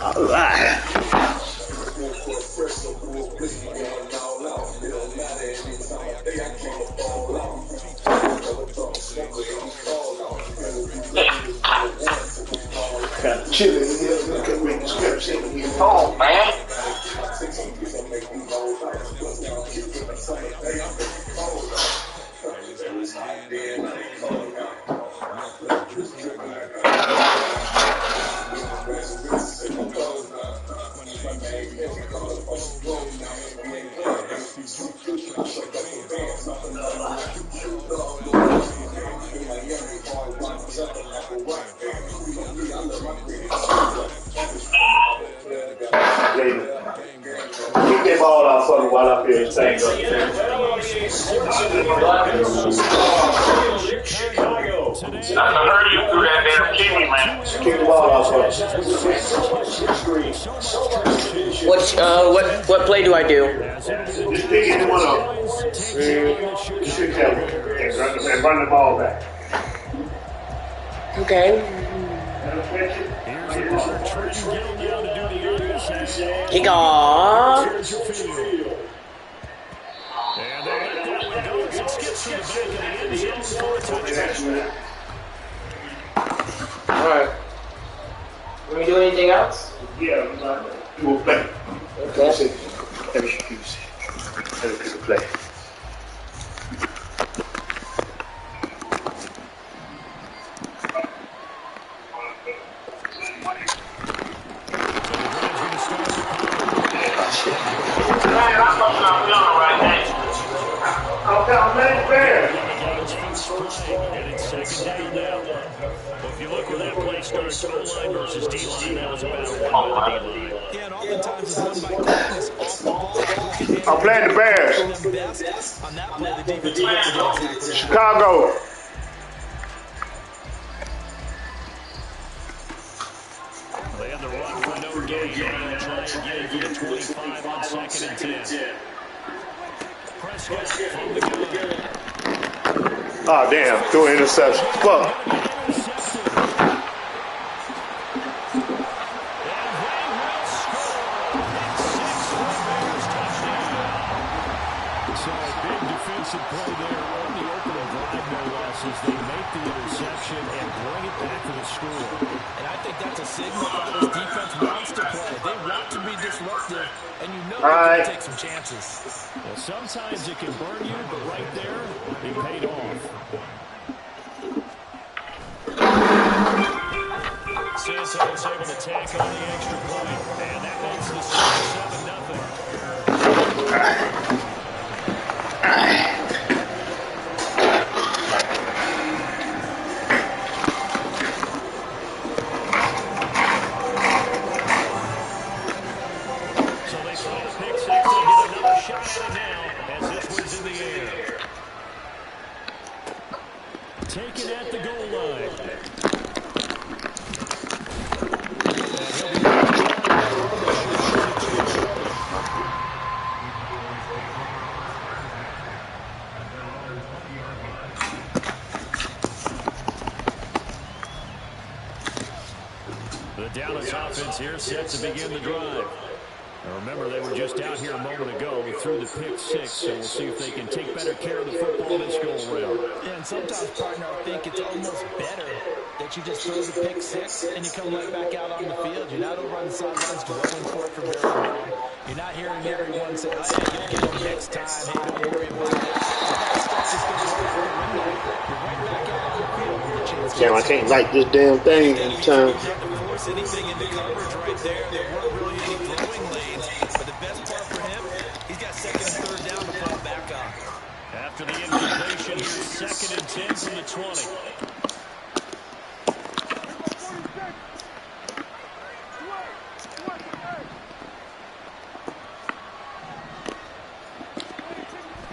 All right. Kind of chilly in here. Look at me, scripts in here. Oh, man. Keep that ball out for me while I'm here. Thanks. I heard you through that damn TV, man. Keep the ball out for me. What play do I do? Just pick any one of them. Shoot them and run the ball back. Okay. Kick off. Alright. Can we do anything else? Yeah, we'll play. Okay. Let me pick a play. I'm playing the Bears. Chicago. They had the run for no gain. They'll try again for the 25 on 2nd and 10. Prescott from the gun. Oh, damn. Threw an interception. Fuck. Take some chances. Well, sometimes it can burn you, but right there, it paid off. Santos able to tack on the extra point, and that makes the score 7-0. Taken at the goal line. The Dallas offense here set to begin the drive. Now remember, they were just out here a moment ago through the pick six, so we'll see if they can take better care of the football this go-around. Yeah, and sometimes, partner, I think it's almost better that you just throw the pick six and you come right back out on the field. You're not over on the sidelines dwelling for it for very long. You're not hearing everyone say, oh, yeah, you'll get them next time. Hey, don't worry about it. Damn, I can't like this damn thing in time. Force anything into coverage right there. There weren't really any throwing lanes, but the best part for him, he's got 2nd and 3rd down to fall back on. After the incompletion, here's 2nd and 10 from the 20.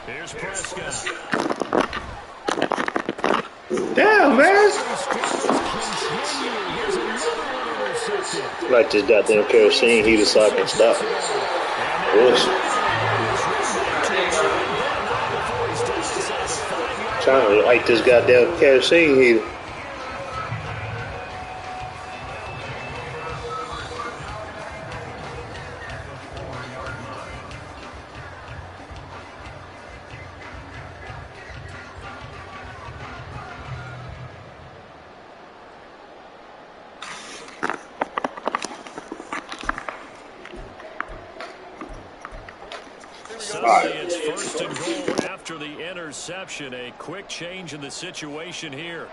Here's Prescott. Damn, man. Like this goddamn kerosene heater so I can stop. Trying to light this goddamn kerosene heater. suddenly it's first and goal after the interception. A quick change in the situation here.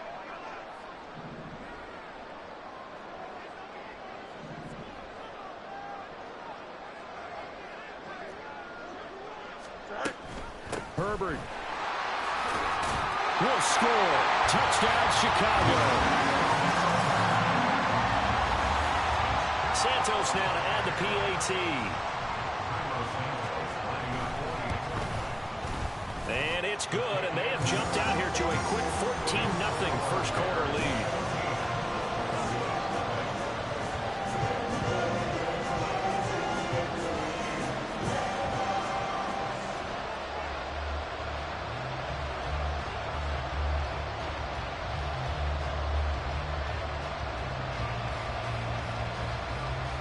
Herbert will score. Touchdown, Chicago. Santos now to add the PAT. And it's good, and they have jumped out here to a quick 14-0 first quarter lead.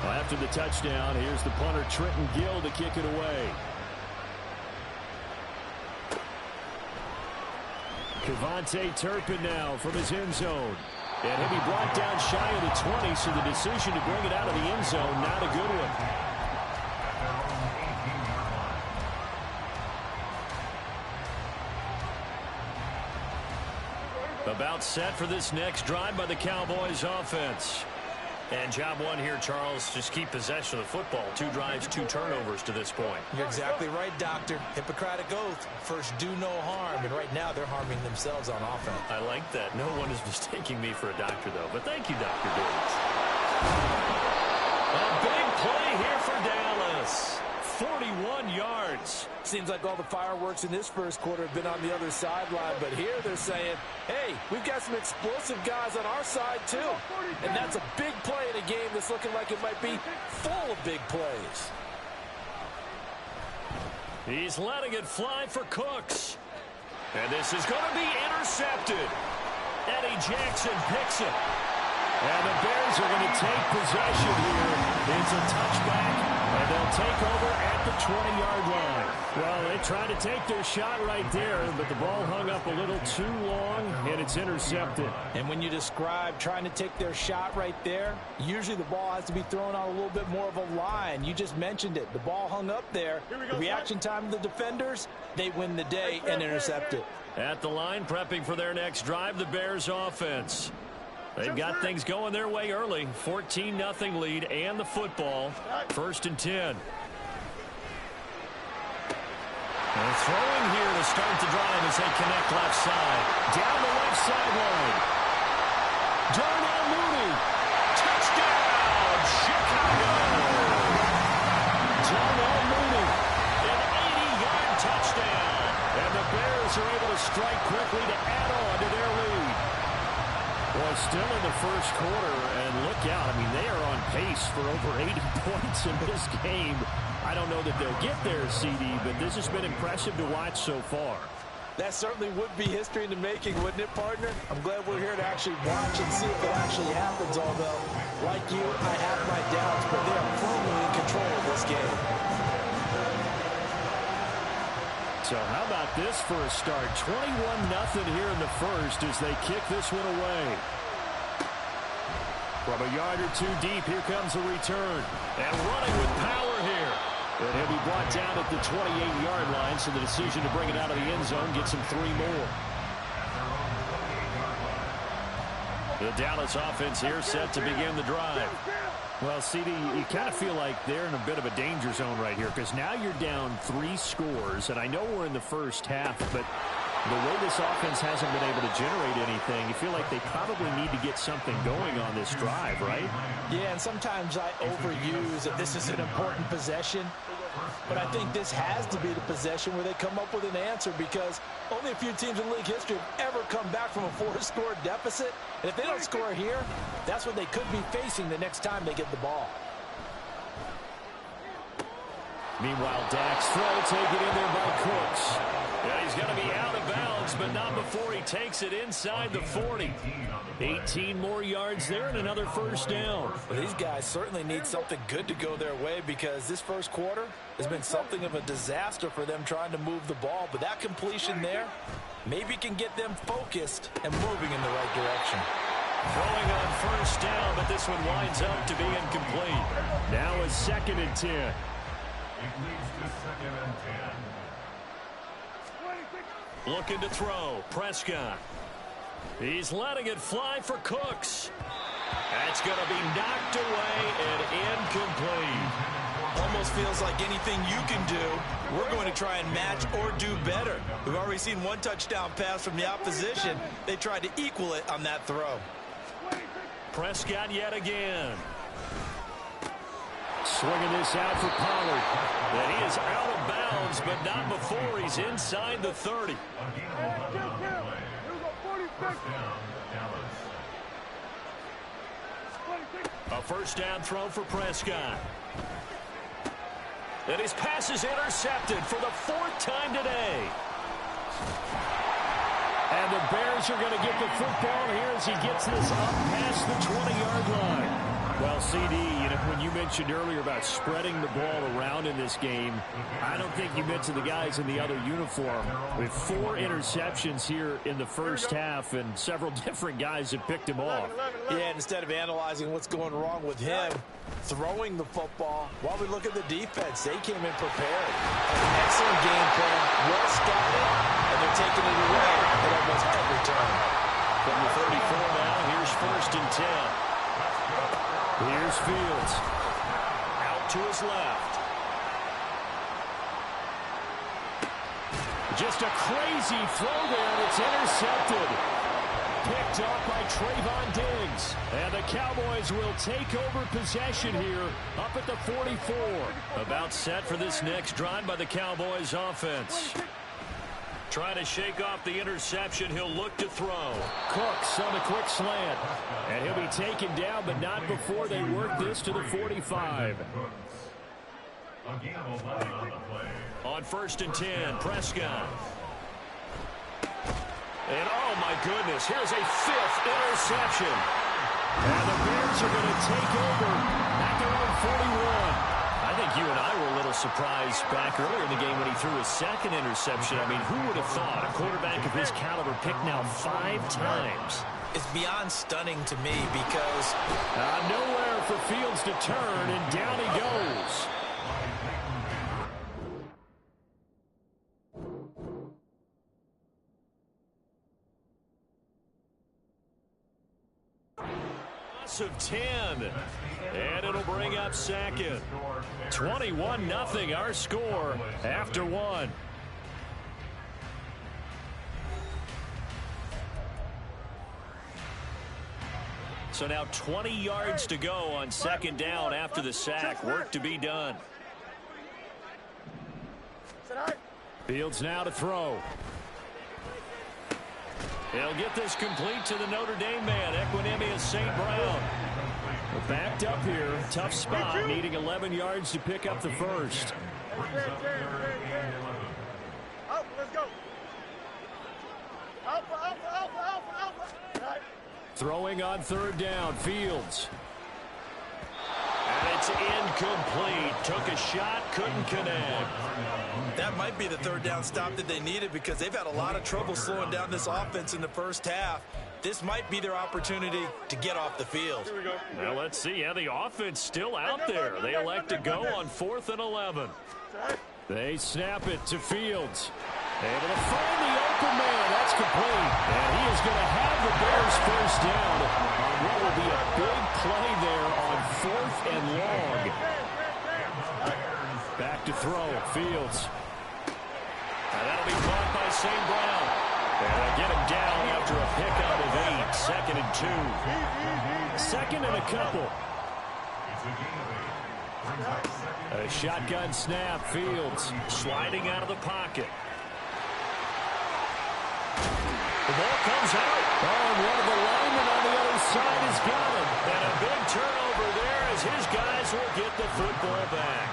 After the touchdown, here's the punter, Trenton Gill, to kick it away. Kevontae Turpin now from his end zone. And he'll be brought down shy of the 20, so the decision to bring it out of the end zone, not a good one. About set for this next drive by the Cowboys offense. And job one here, Charles, just keep possession of the football. 2 drives, 2 turnovers to this point. You're exactly right, Doctor. Hippocratic oath. First, do no harm. And right now, they're harming themselves on offense. I like that. No one is mistaking me for a doctor, though. But thank you, Dr. Diggs. A big play here for Dallas. 41 yards. Seems like all the fireworks in this first quarter have been on the other sideline, but here they're saying, hey, we've got some explosive guys on our side too. And that's a big play in a game that's looking like it might be full of big plays. He's letting it fly for Cooks. And this is going to be intercepted. Eddie Jackson picks it. And the Bears are going to take possession here. It's a touchback, and they'll take over at the 20-yard line. Well, they tried to take their shot right there, but the ball hung up a little too long, and it's intercepted. And when you describe trying to take their shot right there, usually the ball has to be thrown on a little bit more of a line. You just mentioned it. The ball hung up there. The reaction time of the defenders, they win the day and intercept it. At the line, prepping for their next drive, the Bears offense. They've got things going their way early. 14-0 lead and the football. First and 10. And throwing here to start the drive as they connect left side. Down the left sideline. Darnell Mooney. Touchdown, Chicago. Darnell Mooney. An 80-yard touchdown. And the Bears are able to strike quickly to add on to their lead. Well, still in the first quarter, and look out. I mean, they are on pace for over 80 points in this game. I don't know that they'll get there, CD, but this has been impressive to watch so far. That certainly would be history in the making, wouldn't it, partner? I'm glad we're here to actually watch and see if it actually happens, although, like you, I have my doubts, but they are firmly in control of this game. So how about this for a start? 21-0 here in the first as they kick this one away. From a yard or two deep, here comes a return. And running with power here. And he'll be brought down at the 28-yard line, so the decision to bring it out of the end zone gets him 3 more. The Dallas offense here set to begin the drive. Well, CD, you kind of feel like they're in a bit of a danger zone right here because now you're down 3 scores, and I know we're in the first half, but the way this offense hasn't been able to generate anything, you feel like they probably need to get something going on this drive, right? Yeah, and sometimes I overuse that this is an important possession, but I think this has to be the possession where they come up with an answer because only a few teams in league history have ever come back from a 4-score deficit, and if they don't score here, that's what they could be facing the next time they get the ball. Meanwhile, Dak's throw taken in there by Cooks. Yeah, he's going to be out of bounds, but not before he takes it inside the 40. 18 more yards there and another first down. Well, these guys certainly need something good to go their way because this first quarter has been something of a disaster for them trying to move the ball. But that completion there maybe can get them focused and moving in the right direction. Throwing on first down, but this one winds up to be incomplete. Now a 2nd and 10. Looking to throw. Prescott. He's letting it fly for Cooks. That's going to be knocked away and incomplete. Almost feels like anything you can do, we're going to try and match or do better. We've already seen one touchdown pass from the opposition. They tried to equal it on that throw. Prescott yet again. Swinging this out for Pollard. And he is out of bounds, but not before he's inside the 30. A first down throw for Prescott. And his pass is intercepted for the 4th time today. And the Bears are going to get the football here as he gets this up past the 20-yard line. Well, CD, when you mentioned earlier about spreading the ball around in this game, I don't think you mentioned the guys in the other uniform. With 4 interceptions here in the first half, and several different guys have picked him off. Yeah, instead of analyzing what's going wrong with him, throwing the football, while we look at the defense, they came in prepared. An excellent game plan, well started, and they're taking it away at almost every turn. From the 34 now, here's 1st and 10. Here's Fields. Out to his left. Just a crazy throw there, and it's intercepted. Picked up by Trayvon Diggs. And the Cowboys will take over possession here up at the 44. About set for this next drive by the Cowboys offense. Trying to shake off the interception. He'll look to throw. Cooks on the quick slant. And he'll be taken down, but not before they work this to the 45. On 1st and 10, Prescott. And oh my goodness, here's a 5th interception. And the Bears are going to take over at their own 41. I think you and I were a little surprised back earlier in the game when he threw his 2nd interception. I mean, who would have thought a quarterback of his caliber picked now 5 times? It's beyond stunning to me because nowhere for Fields to turn, and down he goes. Of 10, and it'll bring up 2nd. 21-0 our score after 1. So now 20 yards to go on 2nd down after the sack. Work to be done. Fields now to throw. He'll get this complete to the Notre Dame man, Equinemius St. Brown. We're backed up here. Tough spot, needing 11 yards to pick up the 1st. Out, let's go. Throwing on 3rd down, Fields. And it's incomplete. Took a shot, couldn't connect. that might be the 3rd down stop that they needed because they've had a lot of trouble slowing down this offense in the first half. This might be their opportunity to get off the field. Here we go. Well, let's see. Yeah, the offense still out there. They elect to go on 4th and 11. They snap it to Fields. Able to find the open man. That's complete. And he is going to have the Bears first down on what will be a big play there on 4th and long. Back to throw. Fields. And that'll be caught by St. Brown. And they'll get him down after a pickup of 8. 2nd and 2. 2nd and a couple. A shotgun snap. Fields sliding out of the pocket. The ball comes out. Oh, and one of the linemen on the other side has got him. And a big turnover there as his guys will get the football back.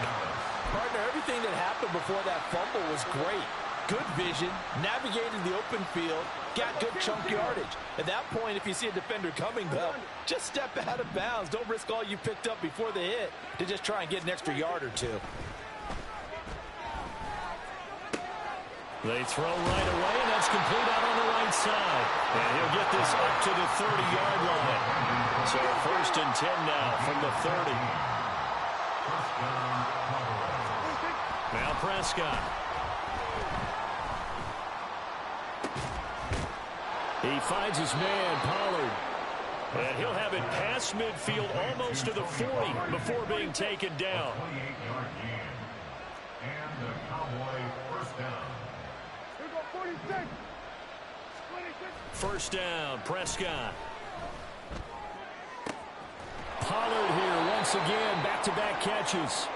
Partner, everything that happened before that fumble was great. Good vision, navigated the open field, got good chunk yardage. At that point, if you see a defender coming, though, just step out of bounds. Don't risk all you picked up before the hit to just try and get an extra yard or two. They throw right away, and that's complete out on the right side. And he'll get this up to the 30-yard line. So 1st and 10 now from the 30. Prescott. He finds his man, Pollard. And he'll have it past midfield almost to the 40 before being taken down. And the Cowboy first down. First down, Prescott. Pollard here once again, back-to-back catches.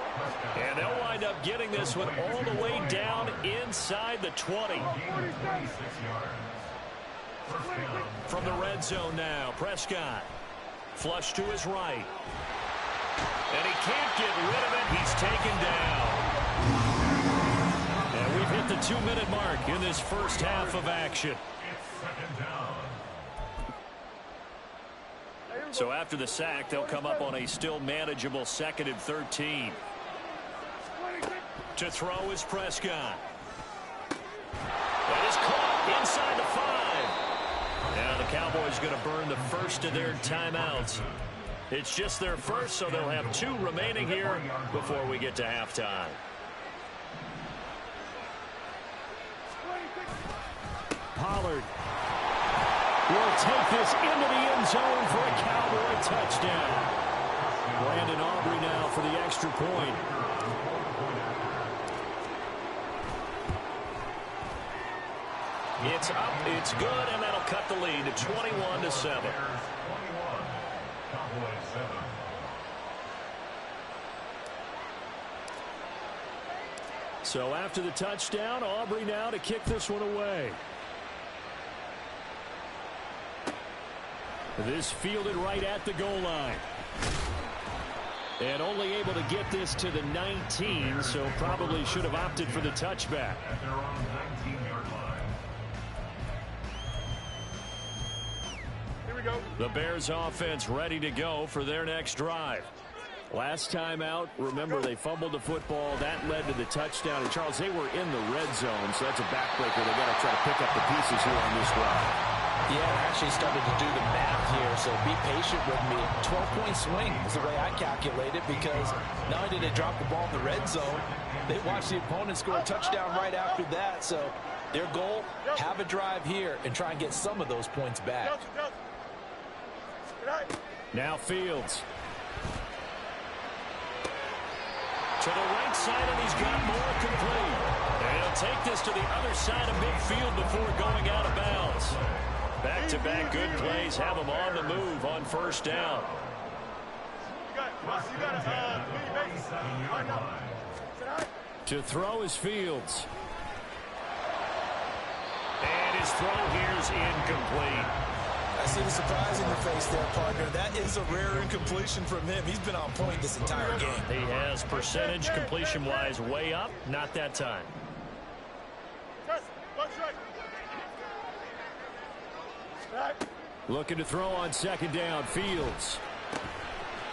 And they'll wind up getting this one all the way down inside the 20. From the red zone now, Prescott. Flush to his right. And he can't get rid of it. He's taken down. And we've hit the 2-minute mark in this first half of action. So after the sack, they'll come up on a still manageable 2nd and 13. To throw is Prescott. That is caught inside the 5. Now the Cowboys going to burn the first of their timeouts. It's just their first, so they'll have 2 remaining here before we get to halftime. Pollard will take this into the end zone for a Cowboy touchdown. Brandon Aubrey now for the extra point. It's up, it's good, and that'll cut the lead to 21-7. So after the touchdown, Aubrey now to kick this one away. This fielded right at the goal line. And only able to get this to the 19, so probably should have opted for the touchback. At their own 19-yard line. Here we go. The Bears offense ready to go for their next drive. Last time out, remember they fumbled the football. That led to the touchdown. And Charles, they were in the red zone, so that's a backbreaker. They got to try to pick up the pieces here on this drive. Yeah, I actually started to do the math here, so be patient with me. 12-point swing is the way I calculate it, because not only did they drop the ball in the red zone, they watched the opponent score a touchdown right after that. So their goal, have a drive here and try and get some of those points back. Now Fields. To the right side, and he's got more complete. And he'll take this to the other side of midfield before going out of bounds. Back-to-back good plays have him on the move on first down. To throw is Fields. And his throw here is incomplete. I see the surprise in your face there, partner. That is a rare incompletion from him. He's been on point this entire game. He has percentage completion-wise way up. Not that time. Looking to throw on second down. Fields.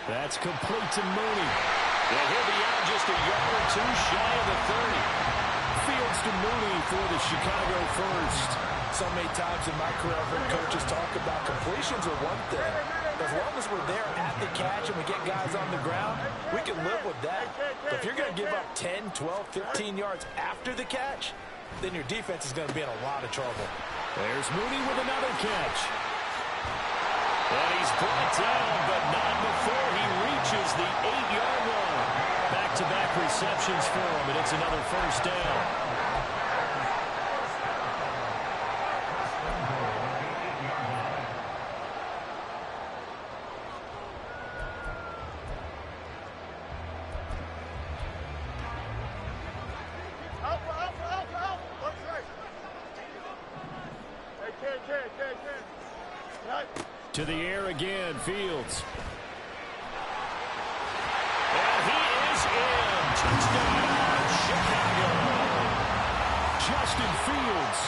That's complete to Mooney. And he'll be out just a yard or 2 shy of the 30. Fields to Mooney for the Chicago first. So many times in my career, I've heard coaches talk about completions are one thing. But as long as we're there at the catch and we get guys on the ground, we can live with that. But if you're going to give up 10, 12, 15 yards after the catch, then your defense is going to be in a lot of trouble. There's Mooney with another catch. And he's brought down, but not before he reaches the 8-yard line. Back-to-back receptions for him, and it's another first down. To the air again, Fields. And he is in. Touchdown, Chicago. Justin Fields,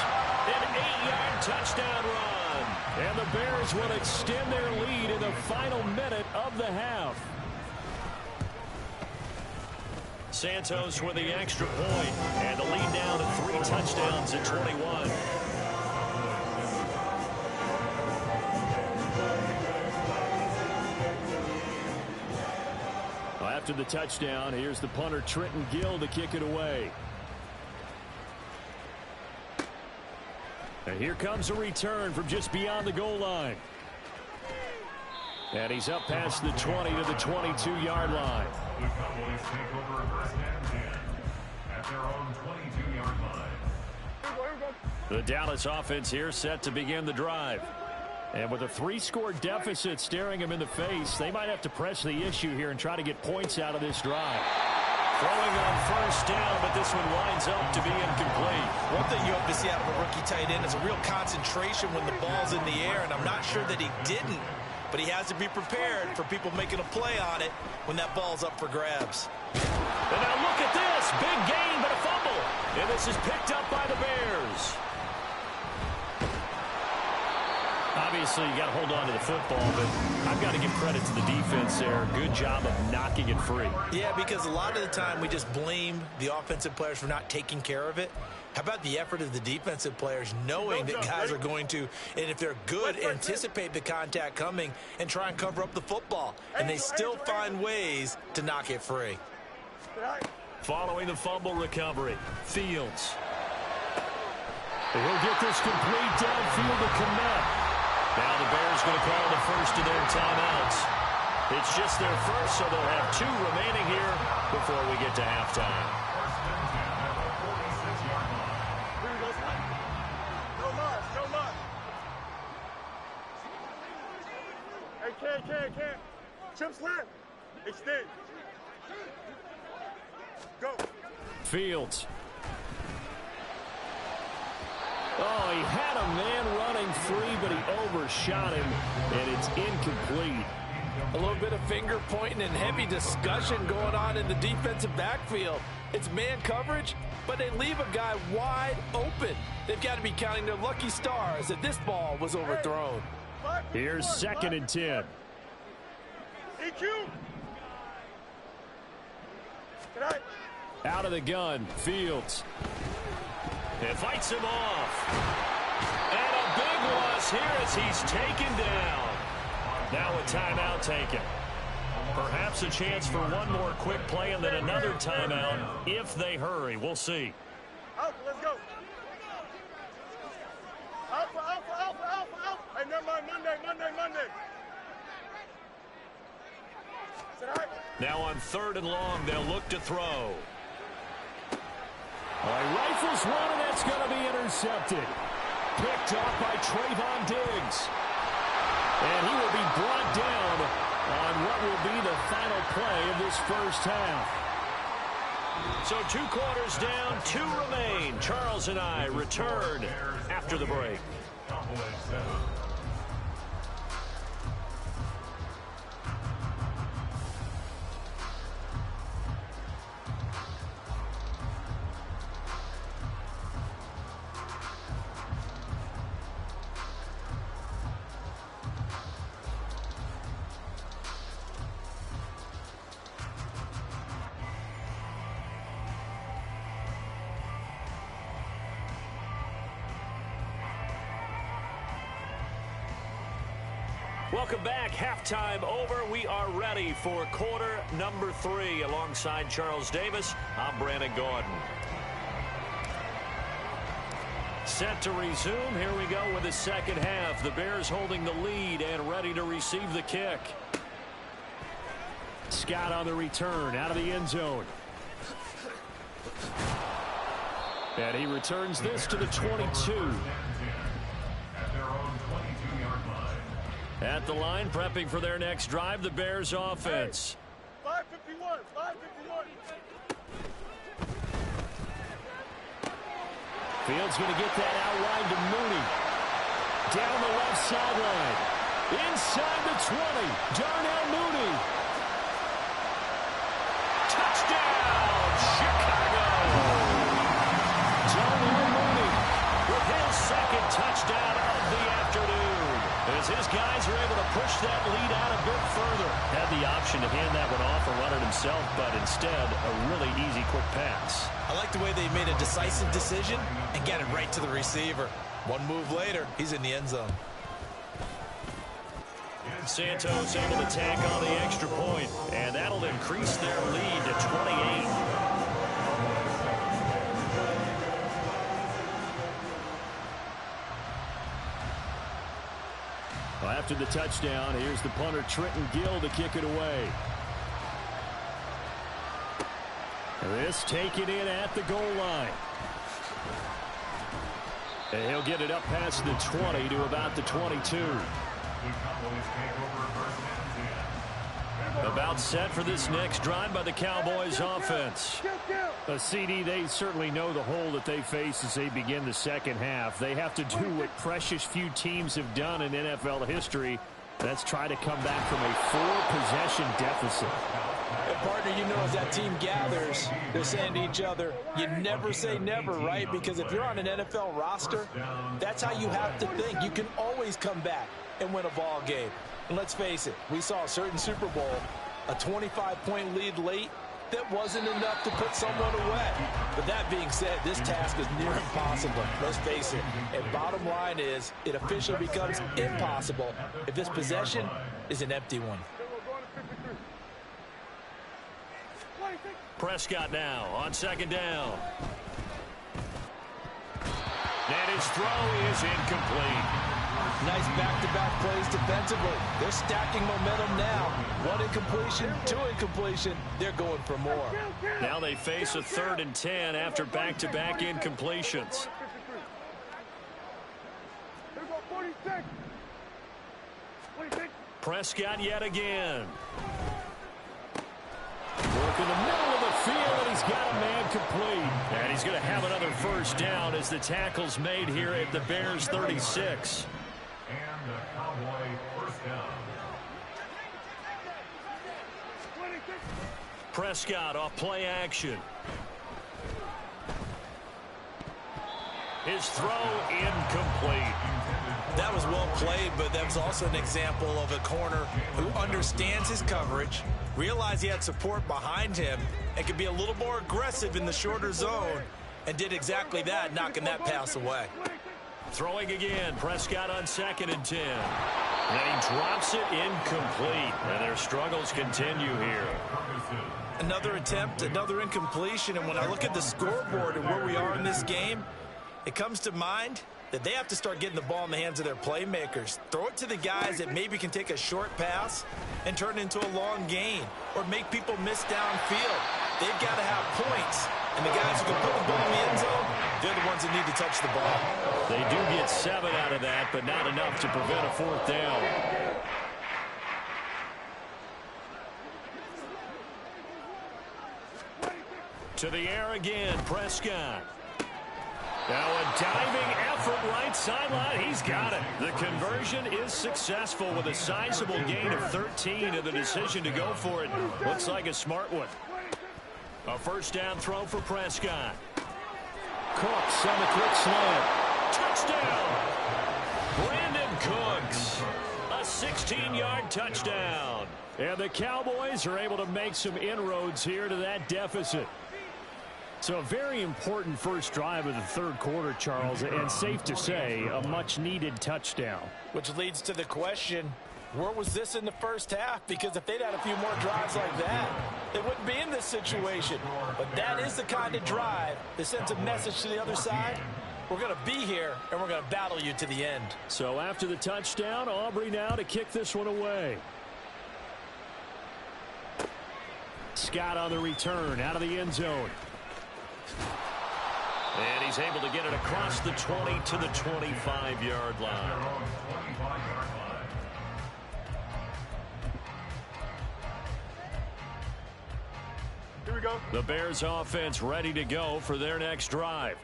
an 8-yard touchdown run. And the Bears will extend their lead in the final minute of the half. Santos with the extra point, and the lead down to 3 touchdowns at 21. After the touchdown, here's the punter Trenton Gill to kick it away. And here comes a return from just beyond the goal line. And he's up past the 20 to the 22-yard line. The Cowboys take over first and 10 at their own 22-yard line. The Dallas offense here set to begin the drive. And with a 3-score deficit staring them in the face, they might have to press the issue here and try to get points out of this drive. Throwing on first down, but this one winds up to be incomplete. One thing you hope to see out of a rookie tight end is a real concentration when the ball's in the air, and I'm not sure that he didn't, but he has to be prepared for people making a play on it when that ball's up for grabs. And now look at this. Big gain, but a fumble. And this is picked up by the Bears. Obviously, you got to hold on to the football, but I've got to give credit to the defense there. Good job of knocking it free. Yeah, because a lot of the time we just blame the offensive players for not taking care of it. How about the effort of the defensive players knowing that guys are going to, and if they're good, anticipate the contact coming and try and cover up the football. And they still find ways to knock it free. Following the fumble recovery, Fields. He'll get this complete downfield to connect. Now the Bears going to call the first of their timeouts. It's just their first, so they'll have 2 remaining here before we get to halftime. First and 10 at the 46-yard line. No much. Hey, can't. Chips left. Extend. Go. Fields. Oh, he had a man running free, but he overshot him, and it's incomplete. A little bit of finger pointing and heavy discussion going on in the defensive backfield. It's man coverage, but they leave a guy wide open. They've got to be counting their lucky stars that this ball was overthrown. Here's 2nd and 10. EQ. Out of the gun, Fields. It fights him off. And a big loss here as he's taken down. Now a timeout taken. Perhaps a chance for one more quick play and then another timeout if they hurry. We'll see. Alpha, let's go. Alpha. Hey, never mind, Monday. Is that all right? Now on 3rd and long, they'll look to throw. He rifles one, and that's going to be intercepted. Picked off by Trayvon Diggs. And he will be brought down on what will be the final play of this first half. So 2 quarters down, 2 remain. Charles and I return after the break. Welcome back. Halftime over. We are ready for quarter number 3. Alongside Charles Davis, I'm Brandon Gordon. Set to resume. Here we go with the second half. The Bears holding the lead and ready to receive the kick. Scott on the return out of the end zone. And he returns this to the 22. At the line, prepping for their next drive, the Bears offense. 551. Fields going to get that out wide to Mooney. Down the left sideline. Inside the 20. Darnell Mooney. Touchdown, Chicago. Darnell Mooney with his 2nd touchdown of the afternoon. As his guys are able to push that lead out a bit further. Had the option to hand that one off or run it himself, but instead, a really easy, quick pass. I like the way they made a decisive decision and get it right to the receiver. One move later, he's in the end zone. Santos able to tack on the extra point, and that'll increase their lead to 28. After the touchdown, here's the punter, Trenton Gill, to kick it away. This taken in at the goal line. And he'll get it up past the 20 to about the 22. About set for this next drive by the Cowboys offense. A CD, they certainly know the hole that they face as they begin the second half. They have to do what precious few teams have done in NFL history. That's try to come back from a 4-possession deficit. And partner, you know, as that team gathers, they're saying to each other, you never say never, right? Because if you're on an NFL roster, that's how you have to think. You can always come back and win a ball game. And let's face it, we saw a certain Super Bowl, a 25-point lead late, that wasn't enough to put someone away. But that being said, this task is near impossible. Let's face it. And bottom line is, it officially becomes impossible if this possession is an empty one. Prescott now on second down. And his throw is incomplete. Nice back-to-back plays defensively. They're stacking momentum now. 1 incompletion, 2 incompletion. They're going for more. Now they face a 3rd and 10 after back-to-back incompletions. Prescott yet again. Work in the middle of the field, and he's got a man complete. And he's going to have another first down as the tackle's made here at the Bears 36. And the Cowboy first down. Prescott off play action. His throw incomplete. That was well played, but that was also an example of a corner who understands his coverage, realized he had support behind him, and could be a little more aggressive in the shorter zone, and did exactly that, knocking that pass away. Throwing again, Prescott on 2nd and 10. Then he drops it incomplete, and their struggles continue here. Another attempt, another incompletion, and when I look at the scoreboard and where we are in this game, it comes to mind that they have to start getting the ball in the hands of their playmakers. Throw it to the guys that maybe can take a short pass and turn it into a long gain or make people miss downfield. They've got to have points, and the guys who can put the ball in the end zone, they're the ones that need to touch the ball. They do get 7 out of that, but not enough to prevent a 4th down. To the air again, Prescott. Now a diving effort right sideline. He's got it. The conversion is successful with a sizable gain of 13, and the decision to go for it looks like a smart one. A first down throw for Prescott. Cooks on the quick slant. Touchdown! Brandon Cooks. A 16-yard touchdown. And the Cowboys are able to make some inroads here to that deficit. So a very important first drive of the 3rd quarter, Charles, and safe to say, a much-needed touchdown. Which leads to the question, where was this in the first half? Because if they'd had a few more drives like that, they wouldn't be in this situation. But that is the kind of drive that sends a message to the other side. We're going to be here, and we're going to battle you to the end. So after the touchdown, Aubrey now to kick this one away. Scott on the return, out of the end zone. And he's able to get it across the 20 to the 25-yard line. Here we go. The Bears offense ready to go for their next drive.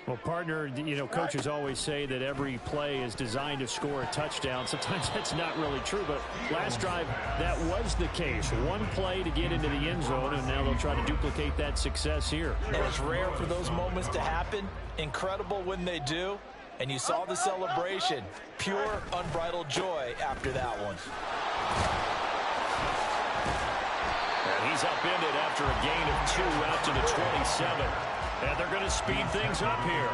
Well, partner, you know, coaches always say that every play is designed to score a touchdown. Sometimes that's not really true, but last drive, that was the case. One play to get into the end zone, and now they'll try to duplicate that success here. And it's rare for those moments to happen. Incredible when they do. And you saw the celebration. Pure, unbridled joy after that one. And he's upended after a gain of 2 out to the 27. And they're going to speed things up here.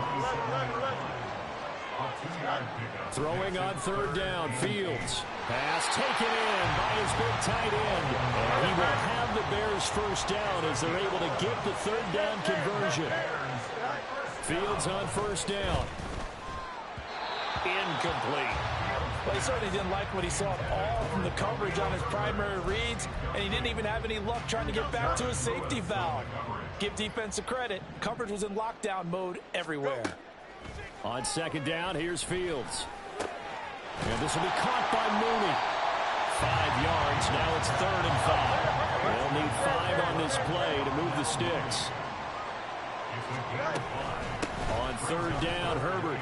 Throwing on 3rd down, Fields. Pass taken in by his big tight end. And he will have the Bears first down as they're able to get the 3rd down conversion. Fields on first down. Incomplete. Well, he certainly didn't like what he saw at all from the coverage on his primary reads, and he didn't even have any luck trying to get back to his safety valve. Give defense credit. Coverage was in lockdown mode everywhere. On second down, here's Fields. And this will be caught by Mooney. 5 yards. Now it's 3rd and 5. They'll need 5 on this play to move the sticks. On 3rd down, Herbert.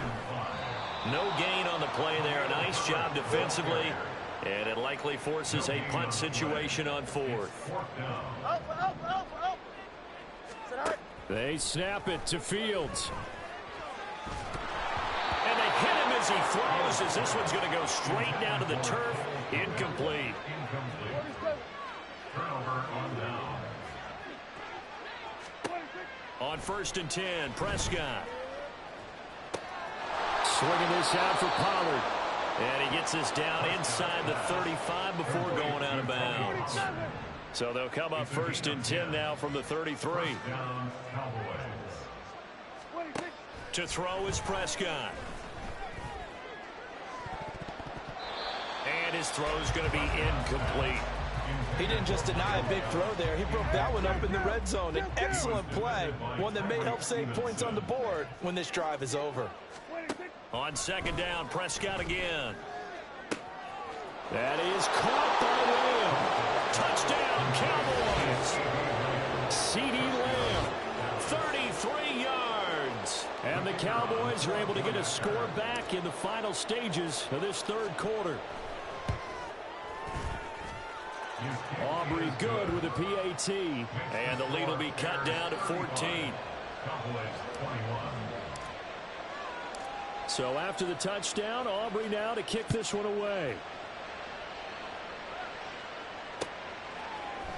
No gain on the play there. Nice job defensively. And it likely forces a punt situation on 4th. They snap it to Fields. And they hit him as he throws, as this one's going to go straight down to the turf. Incomplete. Turnover on down. On 1st and 10, Prescott. Swinging this out for Pollard. And he gets this down inside the 35 before going out of bounds. So they'll come up 1st and 10 now from the 33. Down, Cowboys. To throw is Prescott. And his throw's going to be incomplete. He didn't just deny a big throw there. He broke that one up in the red zone. An excellent play, one that may help save points on the board when this drive is over. On 2nd down, Prescott again. That is caught by Touchdown, Lamb. Cowboys. CeeDee Lamb, 33 yards. And the Cowboys are able to get a score back in the final stages of this 3rd quarter. Aubrey good with a PAT. And the lead will be cut down to 14. Cowboys 21. So after the touchdown, Aubrey now to kick this one away.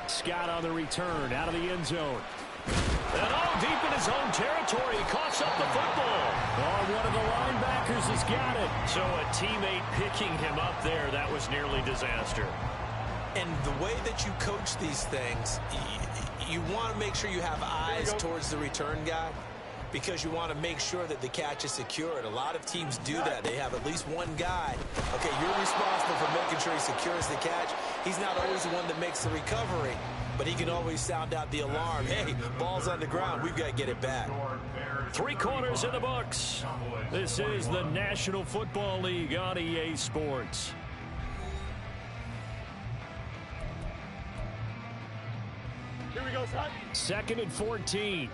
Scott on the return, out of the end zone. And all deep in his own territory, he coughs up the football. Oh, one of the linebackers has got it. So a teammate picking him up there, that was nearly disaster. And the way that you coach these things, you want to make sure you have eyes towards the return guy, because you want to make sure that the catch is secured. A lot of teams do that. They have at least one guy. Okay, you're responsible for making sure he secures the catch. He's not always the one that makes the recovery, but he can always sound out the alarm. Hey, ball's on the ground. We've got to get it back. 3 quarters in the books. This is the National Football League on EA Sports. Here we go, son. 2nd and 14.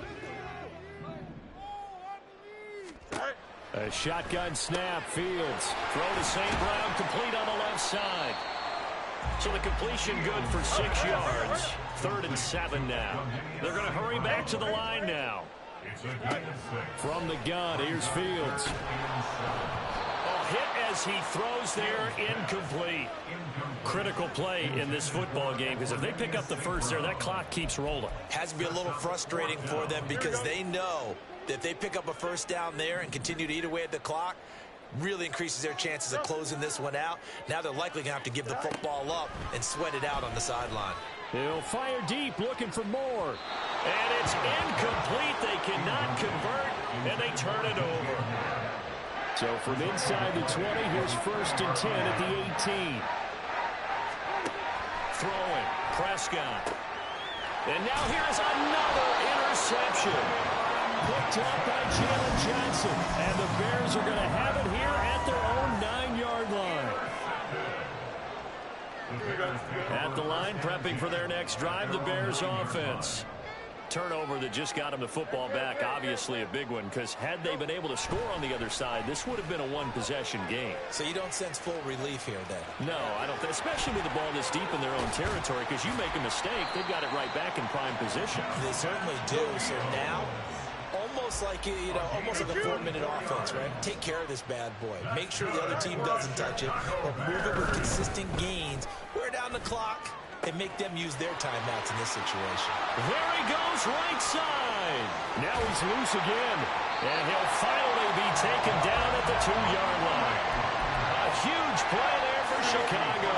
A shotgun snap, Fields. Throw to St. Brown, complete on the left side. So the completion good for 6 yards. 3rd and 7 now. They're going to hurry back to the line now. From the gun, here's Fields. Hit as he throws there, incomplete. Critical play in this football game, because if they pick up the first there, that clock keeps rolling. Has to be a little frustrating for them, because they know that if they pick up a first down there and continue to eat away at the clock, really increases their chances of closing this one out. Now they're likely going to have to give the football up and sweat it out on the sideline. He'll fire deep, looking for more. And it's incomplete. They cannot convert, and they turn it over. So from inside the 20, here's 1st and 10 at the 18. Throwing, Prescott. And now here's another interception. Picked up by Jalen Johnson. And the Bears are going to have it here at their own 9-yard line. At the line, prepping for their next drive, the Bears offense. Turnover that just got them the football back, obviously a big one, because had they been able to score on the other side, this would have been a one-possession game. So you don't sense full relief here, then? No, I don't, especially with the ball this deep in their own territory, because you make a mistake, they've got it right back in prime position. They certainly do. So now, almost like, almost like a 4-minute offense, right? Take care of this bad boy. Make sure the other team doesn't touch it, but move it with consistent gains. Wear down the clock and make them use their timeouts in this situation. There he goes, right side. Now he's loose again, and he'll finally be taken down at the 2-yard line. A huge play there for Chicago.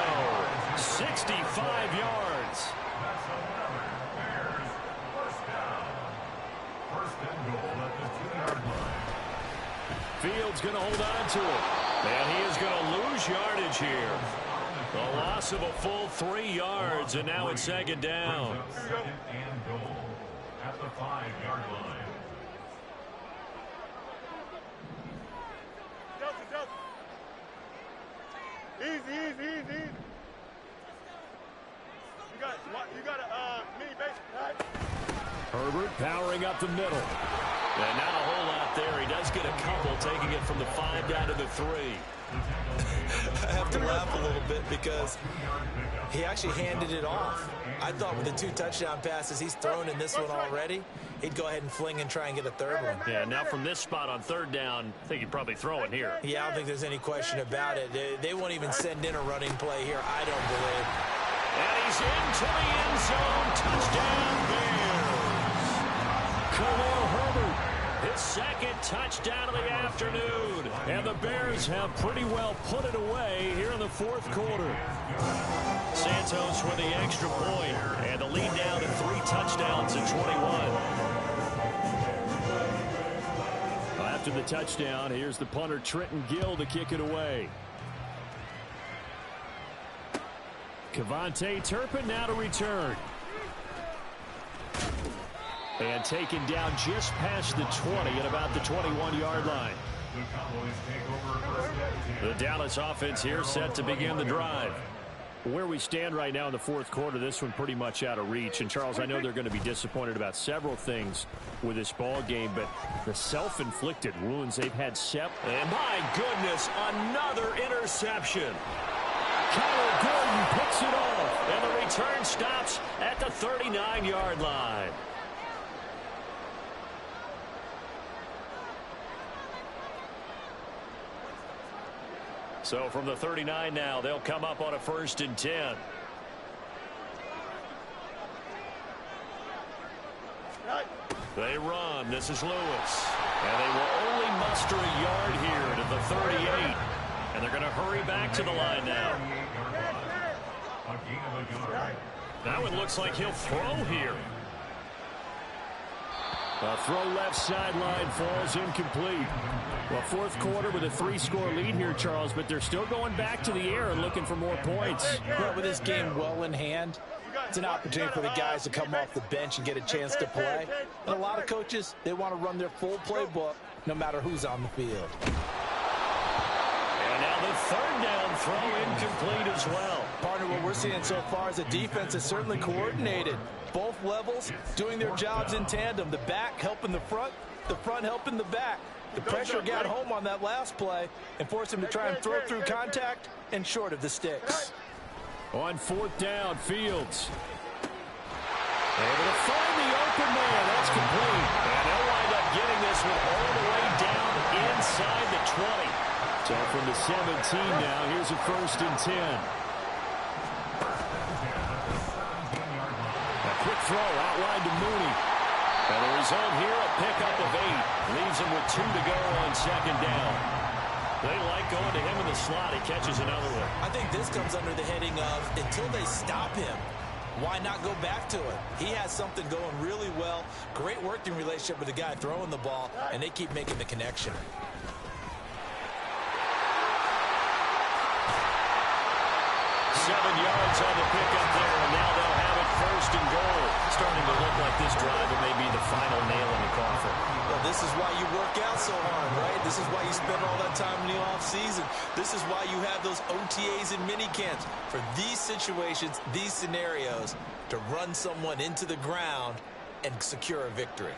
65 yards. First down. 1st and goal at the 2-yard line. Fields going to hold on to it. And he is going to lose yardage here. A loss of a full 3 yards, and now it's second down. Second and goal at the 5-yard line. Easy. You got a mini base, right? Herbert powering up the middle. And not a whole lot there. He does get a couple, taking it from the 5 down to the 3. I have to laugh a little bit because he actually handed it off. I thought with the 2 touchdown passes he's thrown in this one already, he'd go ahead and fling and try and get a 3rd one. Yeah, now from this spot on 3rd down, I think he'd probably throw it here. Yeah, I don't think there's any question about it. They won't even send in a running play here, I don't believe. And he's into the end zone. Touchdown, Bears. Khalil Herbert, his 2nd touchdown of the afternoon. And the Bears have pretty well put it away here in the 4th quarter. Santos with the extra point, and the lead down to 3 touchdowns at 21. After the touchdown, here's the punter Trenton Gill to kick it away. Cavante Turpin now to return. And taken down just past the 20 at about the 21-yard line. The Dallas offense here set to begin the drive. Where we stand right now in the 4th quarter, this one pretty much out of reach. And, Charles, I know they're going to be disappointed about several things with this ball game, but the self-inflicted wounds they've had and my goodness, another interception. Kyler Gordon picks it off, and the return stops at the 39-yard line. So from the 39 now, they'll come up on a 1st and 10. They run. This is Lewis. And they will only muster a yard here to the 38. And they're going to hurry back to the line now. Now it looks like he'll throw here. A throw left sideline falls incomplete. Well, 4th quarter with a 3-score lead here, Charles, but they're still going back to the air and looking for more points. Well, with this game well in hand, it's an opportunity for the guys to come off the bench and get a chance to play. And a lot of coaches, they want to run their full playbook no matter who's on the field. And now the 3rd down throw incomplete as well. Partner, what we're seeing so far is the defense is certainly coordinated. Both levels doing their jobs in tandem. The back helping the front helping the back. The pressure got home on that last play and forced him to try and throw through contact and short of the sticks. On 4th down, Fields. Able to find the open man. That's complete. And they'll wind up getting this one all the way down inside the 20. So from the 17 now, here's a 1st and 10. A quick throw out wide to Mooney. And the result here, a pickup of 8. Leaves him with 2 to go on 2nd down. They like going to him in the slot. He catches another one. I think this comes under the heading of until they stop him, why not go back to it? He has something going really well. Great working relationship with the guy throwing the ball, and they keep making the connection. Seven yards on the pickup there, and now they'll have it 1st and goal. Starting to look like this drive may be the final nail in the coffin. Well, this is why you work out so hard, right? This is why you spend all that time in the offseason. This is why you have those OTAs and mini camps. For these situations, these scenarios, to run someone into the ground and secure a victory.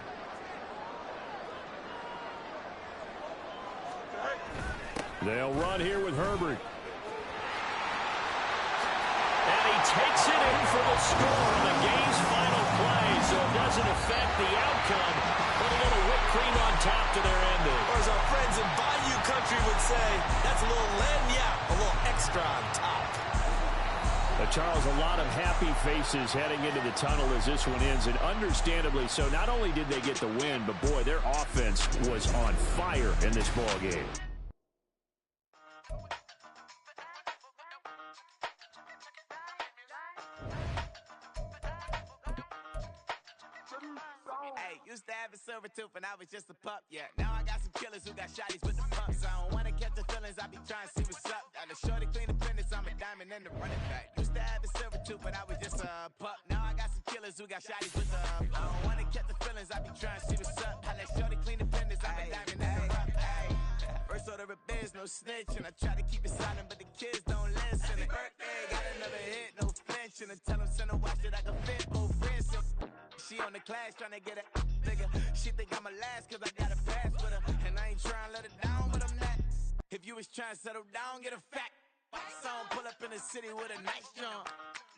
They'll run here with Herbert. And he takes it in for the score on the game's final play, so it doesn't affect the outcome. Put a little whipped cream on top to their ending. Or as our friends in Bayou Country would say, that's a little lagniappe, a little extra on top. Charles, a lot of happy faces heading into the tunnel as this one ends, and understandably so. Not only did they get the win, but boy, their offense was on fire in this ball game. Hey, used to have a silver tooth and I was just a pup, yeah. Now I got some killers who got shotties with the pumps. I don't wanna catch the feelings, I be trying to see what's up. Got a shorty clean the fitness, I'm a diamond and the running back. Used to have a silver tooth, but I was just a pup. Now I got some killers who got shotties with the I don't wanna catch the feelings, I be trying to see what's up. I let shorty clean the fitness, I'm a diamond and the rough. First order of biz, no snitch, and I try to keep it silent, but the kids don't listen. Happy birthday, got another hit, no flinch, and I tell them send a watch that I can fit both wrists. She on the class trying to get a nigga. She think I'm a last cause I got a pass with her. And I ain't trying to let her down, but I'm not. If you was trying to settle down, get a fat song. Pull up in the city with a nice jump.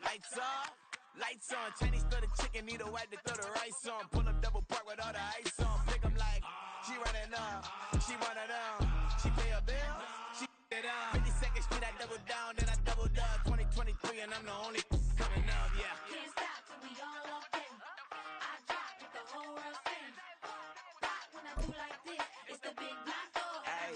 Lights off, lights on. Chinese throw the chicken, need a wipe to throw the rice on. Pull up double park with all the ice on. Pick 'em like, she running up, she running up. She pay her bill, she it up. 52nd Street, I double down, then I doubled up. 2023 and I'm the only coming up, yeah. Can't stop till we all up in. I drop with the whole world sing. Rock when I do like this, it's the big black dog. Hey,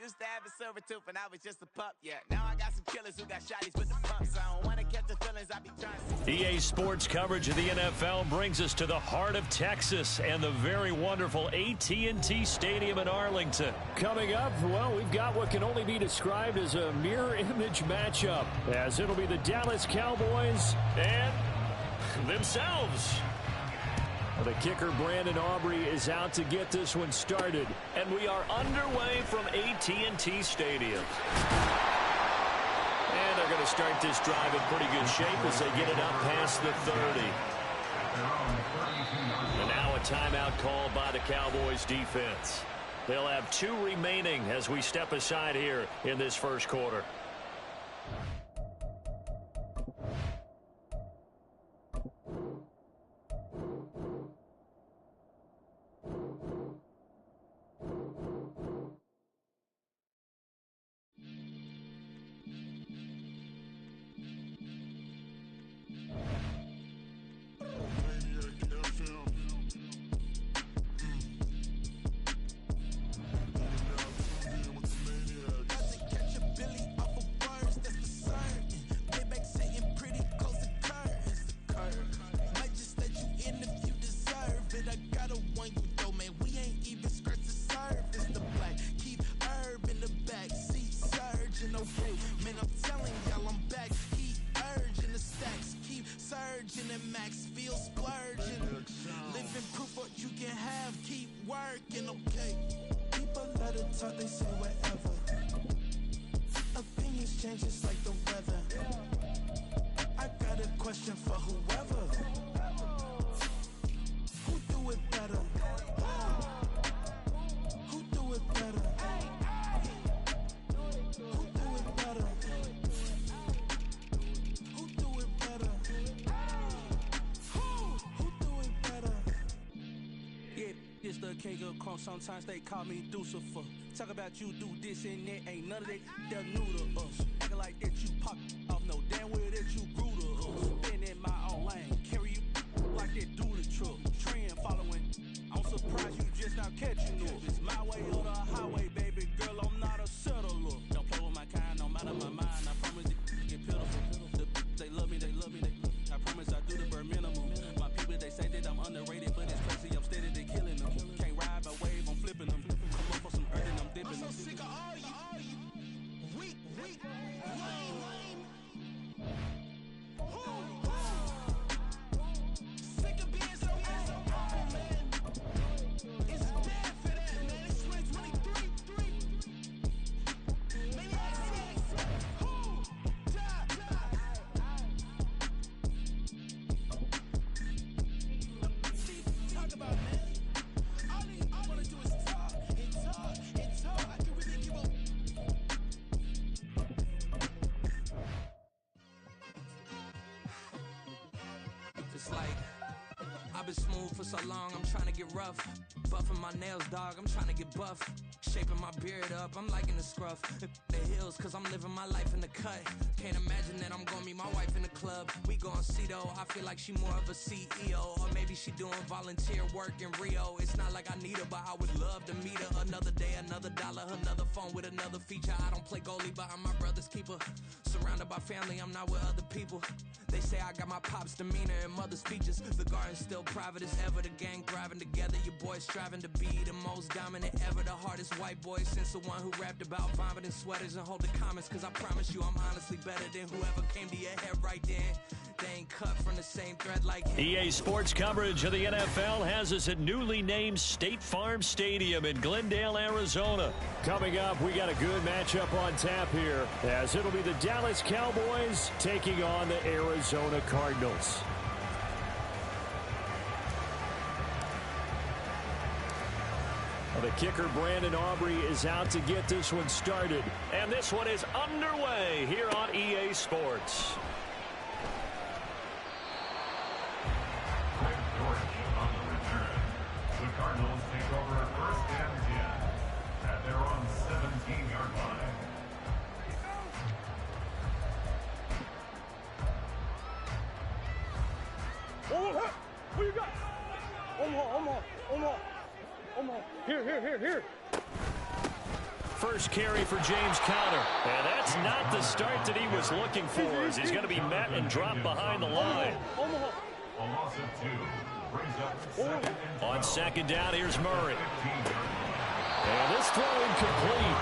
used to have a silver tooth and I was just a pup, yeah. Now I got some killers who got shotties with the pumps. I don't wanna catch the feelings, I be trying to EA Sports coverage of the NFL brings us to the heart of Texas and the very wonderful AT&T Stadium in Arlington. Coming up, well, we've got what can only be described as a mirror image matchup, as it'll be the Dallas Cowboys and themselves. The kicker, Brandon Aubrey, is out to get this one started. And we are underway from AT&T Stadium. And they're going to start this drive in pretty good shape as they get it up past the 30. And now a timeout called by the Cowboys defense. They'll have 2 remaining as we step aside here in this first quarter. Sometimes they call me Lucifer. Talk about you do this and that. Ain't none of that they're new to us. Acting like that you pop off. No damn well that you grew to us. Been in my own lane. Carry you like that do the truck. Trend following. I'm surprised you just not catching up. It's my way or the highway, baby girl. I'm not a settler. Don't play with my kind, no matter my mind. I promise it get pitiful. They love me, they love me, they. I promise I do the bare minimum. My people, they say that I'm underrated, but it's crazy. I'm steady, they killing them. Can't ride my wave, I'm flipping them. Come up for some earth and I'm dipping them. I'm so sick of all you weak, lame. Sick of being so man. It's dead for that, man. It's 2023. Maybe I talk about, man. All I wanna do is talk and talk and talk. I can really give up. It's like I've been smooth for so long, I'm trying to get rough. Buffing my nails, dog, I'm trying to get buff. Shaping my beard up, I'm liking the scruff. The hills, cause I'm living my life in the cut. Can't imagine that I'm gonna meet my wife in the club. We gon' see though, I feel like she more of a CEO. Or maybe she doing volunteer work in Rio. It's not like I need her, but I would love to meet her. Another day, another dollar, another phone with another feature. I don't play goalie, but I'm my brother's keeper. Surrounded by family, I'm not with other people. They say I got my pop's demeanor and mother's features. The garden's still private as ever. The gang thriving together. Your boys striving to be the most dominant ever. The hardest white boy since the one who rapped about vomiting sweaters and hold the comments. Cause I promise you I'm honestly better than whoever came to your head right then. They ain't cut from the same thread like him. EA Sports coverage of the NFL has us at newly named State Farm Stadium in Glendale, Arizona. Coming up, we got a good matchup on tap here, as it'll be the Dallas Cowboys taking on the Arizona Cardinals. The kicker, Brandon Aubrey, is out to get this one started. And this one is underway here on EA Sports. The Cardinals take over at 1st and 10 at their own 17-yard line. What you got? Omar. Here. First carry for James Conner. And that's not the start that he was looking for, as he's going to be met and dropped behind the line. A loss of 2 brings up 2nd and 12. On second down, here's Murray. And this throw incomplete.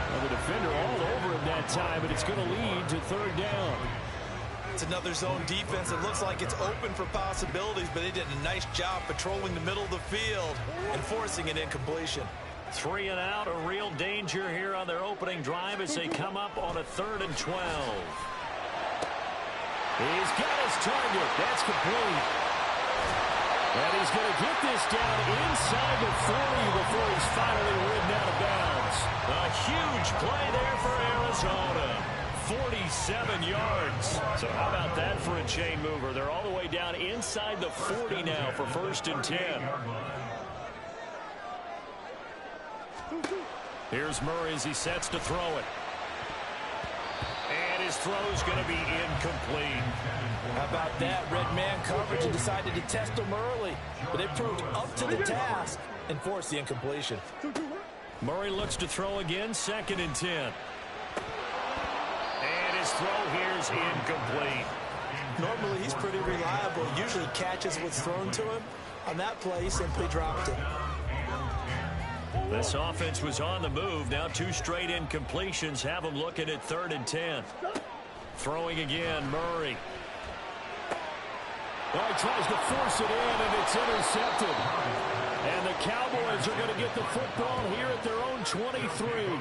Well, the defender all over him that time, but it's going to lead to 3rd down. It's another zone defense. It looks like it's open for possibilities, but they did a nice job patrolling the middle of the field and forcing an incompletion. 3 and out, a real danger here on their opening drive as they come up on a 3rd and 12. He's got his target. That's complete. And he's going to get this down inside the 40 before he's finally ridden out of bounds. A huge play there for Arizona. 47 yards. So how about that for a chain mover? They're all the way down inside the 40 now for 1st and 10. Here's Murray as he sets to throw it. And his throw's going to be incomplete. How about that? Red man coverage and decided to test him early. But they proved up to the task and forced the incompletion. Murray looks to throw again, 2nd and 10. And his throw here's incomplete. Normally he's pretty reliable. Usually catches what's thrown to him. On that play, he simply dropped it. This offense was on the move. Now 2 straight incompletions have them looking at 3rd and 10. Throwing again, Murray. Oh, he tries to force it in, and it's intercepted. And the Cowboys are going to get the football here at their own 23.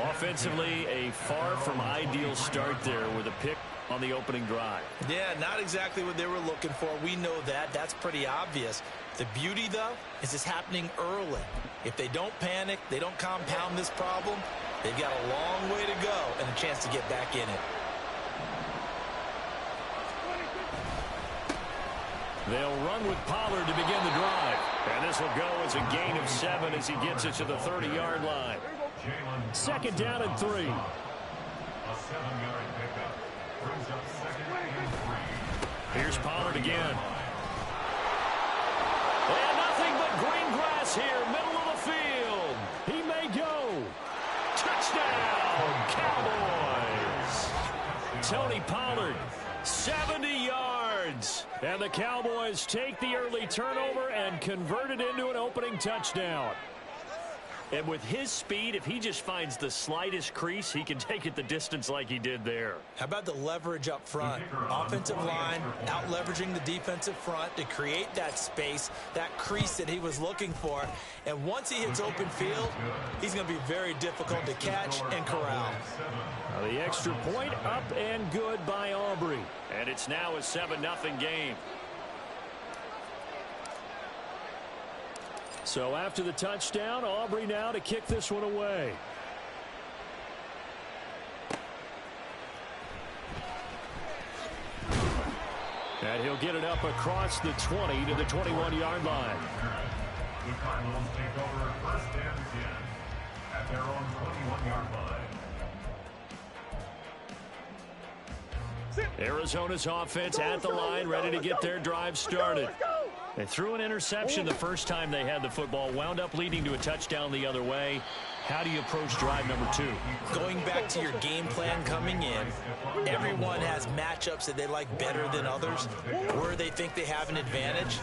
Offensively, a far from ideal start there with a pick on the opening drive. Yeah, not exactly what they were looking for. We know that. That's pretty obvious. The beauty, though, is it's happening early. If they don't panic, they don't compound this problem, they've got a long way to go and a chance to get back in it. They'll run with Pollard to begin the drive. And this will go as a gain of 7 as he gets it to the 30-yard line. 2nd down and 3. A 7-yard pickup brings up 2nd and 3. Here's Pollard again. And nothing but green grass here, middle of the field. He may go. Touchdown, Cowboys. Tony Pollard, 70 yards. And the Cowboys take the early turnover and convert it into an opening touchdown. And with his speed, if he just finds the slightest crease, he can take it the distance like he did there. How about the leverage up front? Offensive line out-leveraging the defensive front to create that space, that crease that he was looking for. And once he hits open field, he's going to be very difficult to catch and corral. Now the extra point up and good by Aubrey. And it's now a 7-0 game. So after the touchdown, Aubrey now to kick this one away. And he'll get it up across the 20 to the 21-yard line. The Cardinals take over 1st and 10 at their own 21-yard line. Arizona's offense at the line, ready to get their drive started. They threw an interception the first time they had the football, wound up leading to a touchdown the other way. How do you approach drive number 2? Going back to your game plan coming in, everyone has matchups that they like better than others, where they think they have an advantage.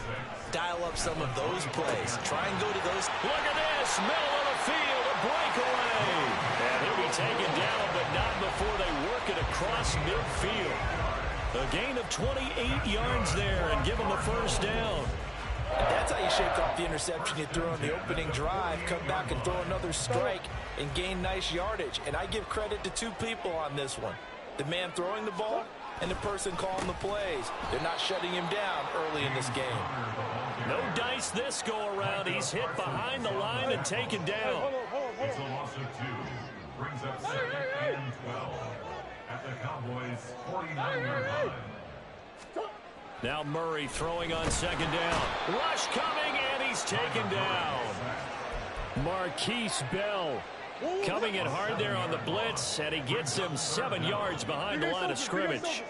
Dial up some of those plays. Try and go to those. Look at this, middle of the field, a breakaway. And he'll be taken down, but not before they work it across midfield. A gain of 28 yards there and give them a first down. And that's how you shake off the interception you threw on the opening drive, come back and throw another strike and gain nice yardage. And I give credit to 2 people on this one. The man throwing the ball and the person calling the plays. They're not shutting him down early in this game. No dice this go-around. He's hit behind the line and taken down. It's a loss of 2. Brings up 2nd and 12 at the Cowboys' 49-yard line. Now Murray throwing on second down. Rush coming, and he's taken down. Marquise Bell coming in hard there on the blitz, and he gets him 7 yards behind the line of scrimmage.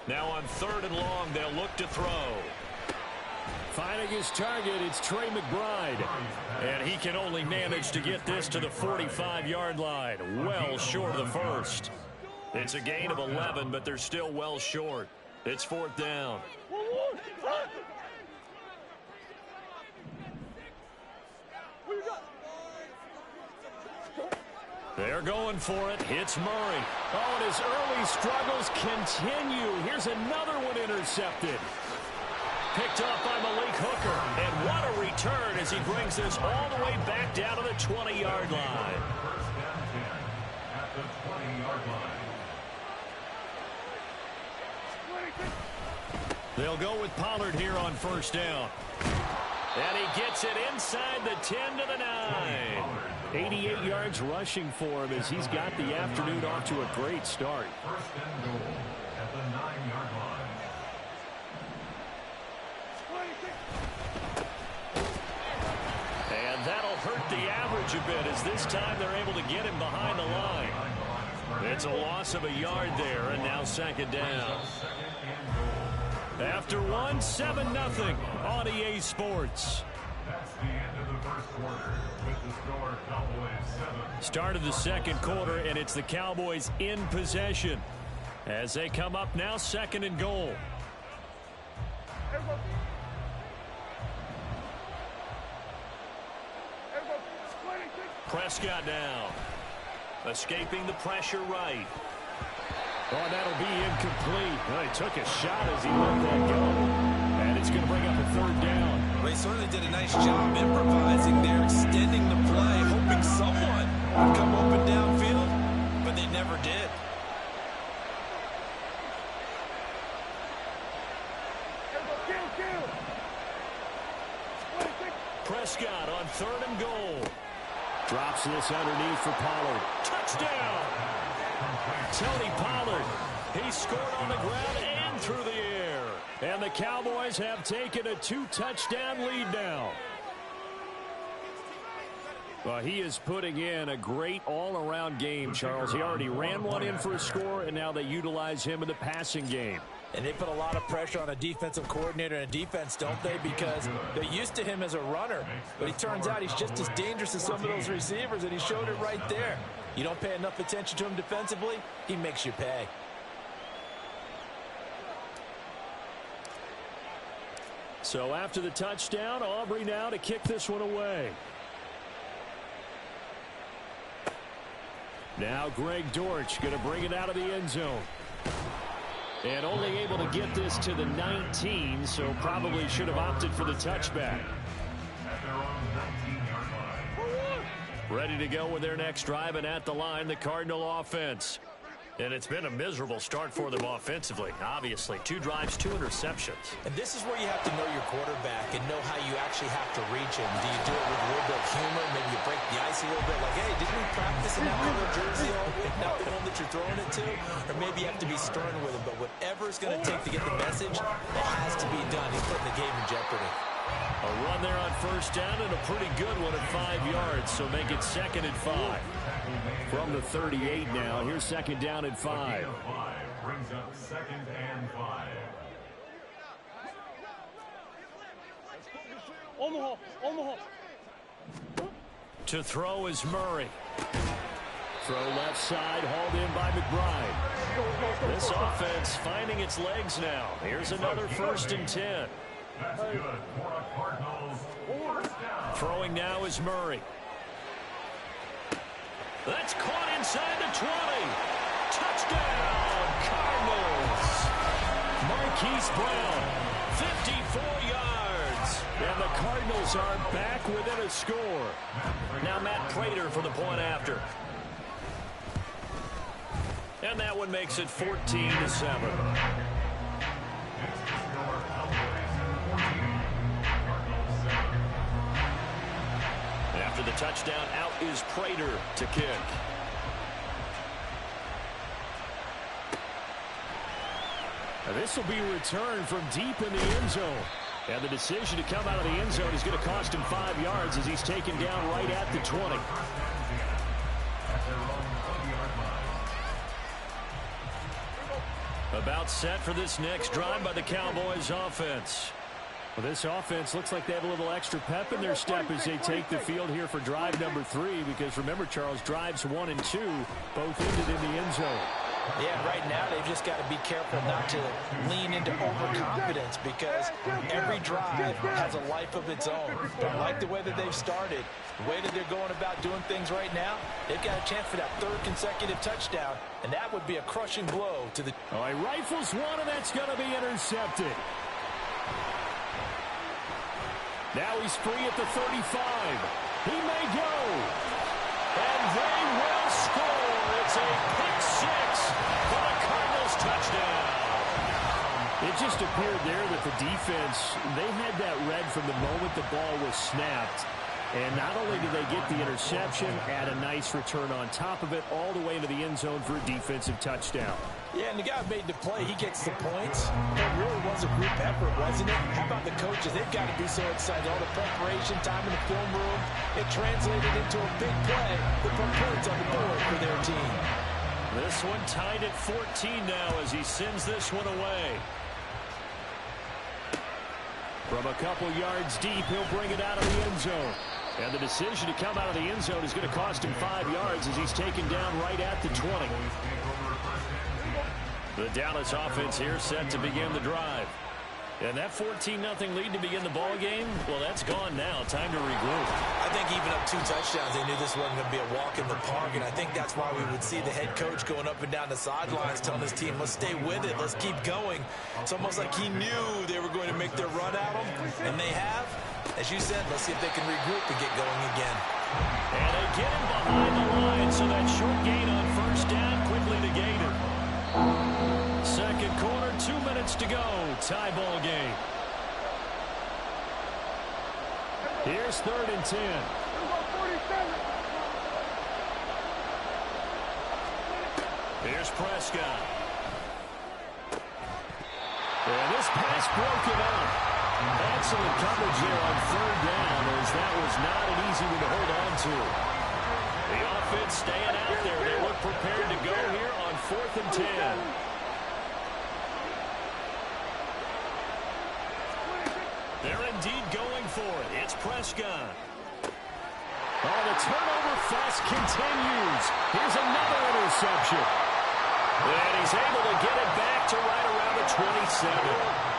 Now on 3rd and long, they'll look to throw. Finding his target, it's Trey McBride. And he can only manage to get this to the 45-yard line. Well short of the first. It's a gain of 11, but they're still well short. It's 4th down. They're going for it. It's Murray. Oh, and his early struggles continue. Here's another one intercepted. Picked up by Malik Hooker. And what a return as he brings this all the way back down to the 20-yard line. First down 10 at the 20-yard line. They'll go with Pollard here on first down. And he gets it inside the 10 to the 9. 88 yards rushing for him as he's got the afternoon off to a great start. First and goal at the 9-yard line. And that'll hurt the average a bit as this time they're able to get him behind the line. It's a loss of a yard there, and now second down. After one, 7-0 on EA Sports. That's the end of the first quarter with the score Cowboys 7. Start of the second quarter, and it's the Cowboys in possession as they come up now 2nd and goal. Prescott now. Escaping the pressure right. Oh, that'll be incomplete. Well, he took a shot as he let that go. And it's going to bring up a 3rd down. Well, he certainly did a nice job improvising there, extending the play, hoping someone would come open downfield, but they never did. Prescott on 3rd and goal. Drops this underneath for Pollard. Touchdown! Tony Pollard. He scored on the ground and through the air. And the Cowboys have taken a 2-touchdown lead now. Well, he is putting in a great all-around game, Charles. He already ran one in for a score, and now they utilize him in the passing game. And they put a lot of pressure on a defensive coordinator and a defense, don't they? Because they're used to him as a runner. But it turns out he's just as dangerous as some of those receivers, and he showed it right there. You don't pay enough attention to him defensively, he makes you pay. So after the touchdown, Aubrey now to kick this one away. Now Greg Dortch going to bring it out of the end zone. And only able to get this to the 19, so probably should have opted for the touchback. Ready to go with their next drive, and at the line, the Cardinal offense. And it's been a miserable start for them offensively, obviously. 2 drives, 2 interceptions. And this is where you have to know your quarterback and know how you actually have to reach him. Do you do it with a little bit of humor? Maybe you break the ice a little bit, like, hey, didn't we practice in that color jersey all week, not the one that you're throwing it to? Or maybe you have to be stern with him. But whatever it's going to take to get the message, it has to be done. He's putting the game in jeopardy. A run there on first down and a pretty good one at 5 yards, so make it 2nd and 5. From the 38 now, here's 2nd down and 5. Brings up 2nd and 5. Omaha, Omaha. To throw is Murray. Throw left side, hauled in by McBride. This offense finding its legs now. Here's another 1st and 10. That's good for a Cardinals first down. Throwing now is Murray. That's caught inside the 20. Touchdown, Cardinals. Marquise Brown, 54 yards. And the Cardinals are back within a score. Now Matt Prater for the point after. And that one makes it 14-7. After the touchdown, out is Prater to kick. This will be a return from deep in the end zone. And the decision to come out of the end zone is going to cost him 5 yards as he's taken down right at the 20. About set for this next drive by the Cowboys offense. Well, this offense looks like they have a little extra pep in their step as they take the field here for drive number 3, because remember, Charles, drives 1 and 2 both ended in the end zone. Yeah, right now they've just got to be careful not to lean into overconfidence, because every drive has a life of its own. But I like the way that they've started, the way that they're going about doing things right now. They've got a chance for that 3rd consecutive touchdown, and that would be a crushing blow to the... Oh, he rifles one, and that's going to be intercepted. Now he's free at the 35. He may go. And they will score. It's a pick 6 for the Cardinals touchdown. It just appeared there that the defense, they had that read from the moment the ball was snapped. And not only did they get the interception, add a nice return on top of it, all the way into the end zone for a defensive touchdown. Yeah, and the guy who made the play, he gets the points. It really was a group effort, wasn't it? How about the coaches? They've got to be so excited. All the preparation time in the film room, it translated into a big play that put points on the board for their team. This one tied at 14 now as he sends this one away. From a couple yards deep, he'll bring it out of the end zone. And the decision to come out of the end zone is going to cost him 5 yards as he's taken down right at the 20. The Dallas offense here set to begin the drive. And that 14-0 lead to begin the ball game, well, that's gone now. Time to regroup. I think even up 2 touchdowns, they knew this wasn't going to be a walk in the park, and I think that's why we would see the head coach going up and down the sidelines telling his team, let's stay with it, let's keep going. It's almost like he knew they were going to make their run at him, and they have. As you said, let's see if they can regroup and get going again. And they get him behind the line, so that short gain on first down quickly negated. Second quarter, 2 minutes to go. Tie ball game. Here's 3rd and 10. Here's Prescott. And this pass broken up. Excellent coverage there on 3rd down, as that was not an easy one to hold on to. The offense staying out there. They look prepared to go here on 4th and 10. They're indeed going for it. It's Prescott. Oh, the turnover fuss continues. Here's another interception. And he's able to get it back to right around the 27.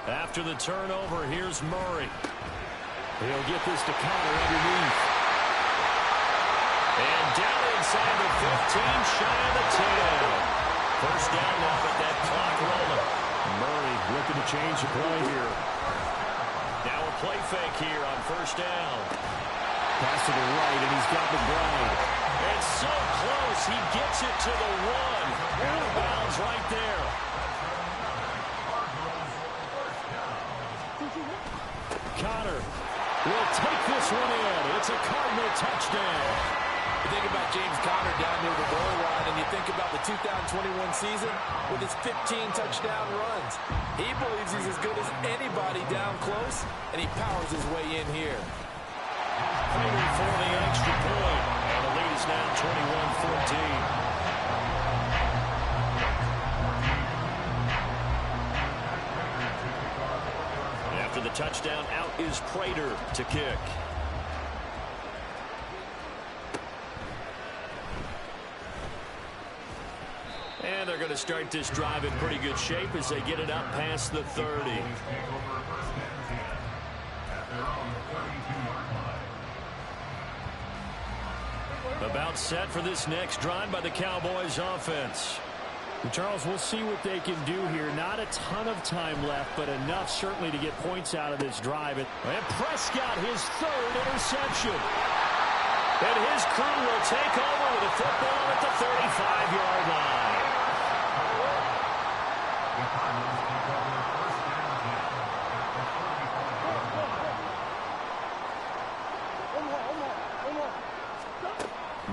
After the turnover, here's Murray. He'll get this to Connor underneath. And down inside the 15, shy of the 10. First down now, but that clock rolling. Murray looking to change the play here. Now a play fake here on first down. Pass to the right, and he's got McBride. And so close, he gets it to the 1. Out of bounds right there. Connor will take this one in. It's a Cardinal touchdown. You think about James Conner down near the goal line, and you think about the 2021 season with his 15 touchdown runs. He believes he's as good as anybody down close, and he powers his way in here. Fighting for the extra point, and the lead is now 21-14. After the touchdown, out is Prater to kick. And they're going to start this drive in pretty good shape as they get it up past the 30. About set for this next drive by the Cowboys offense. And Charles, we'll see what they can do here. Not a ton of time left, but enough certainly to get points out of this drive. And Prescott, his third interception. And his crew will take over with the football at the 35-yard line.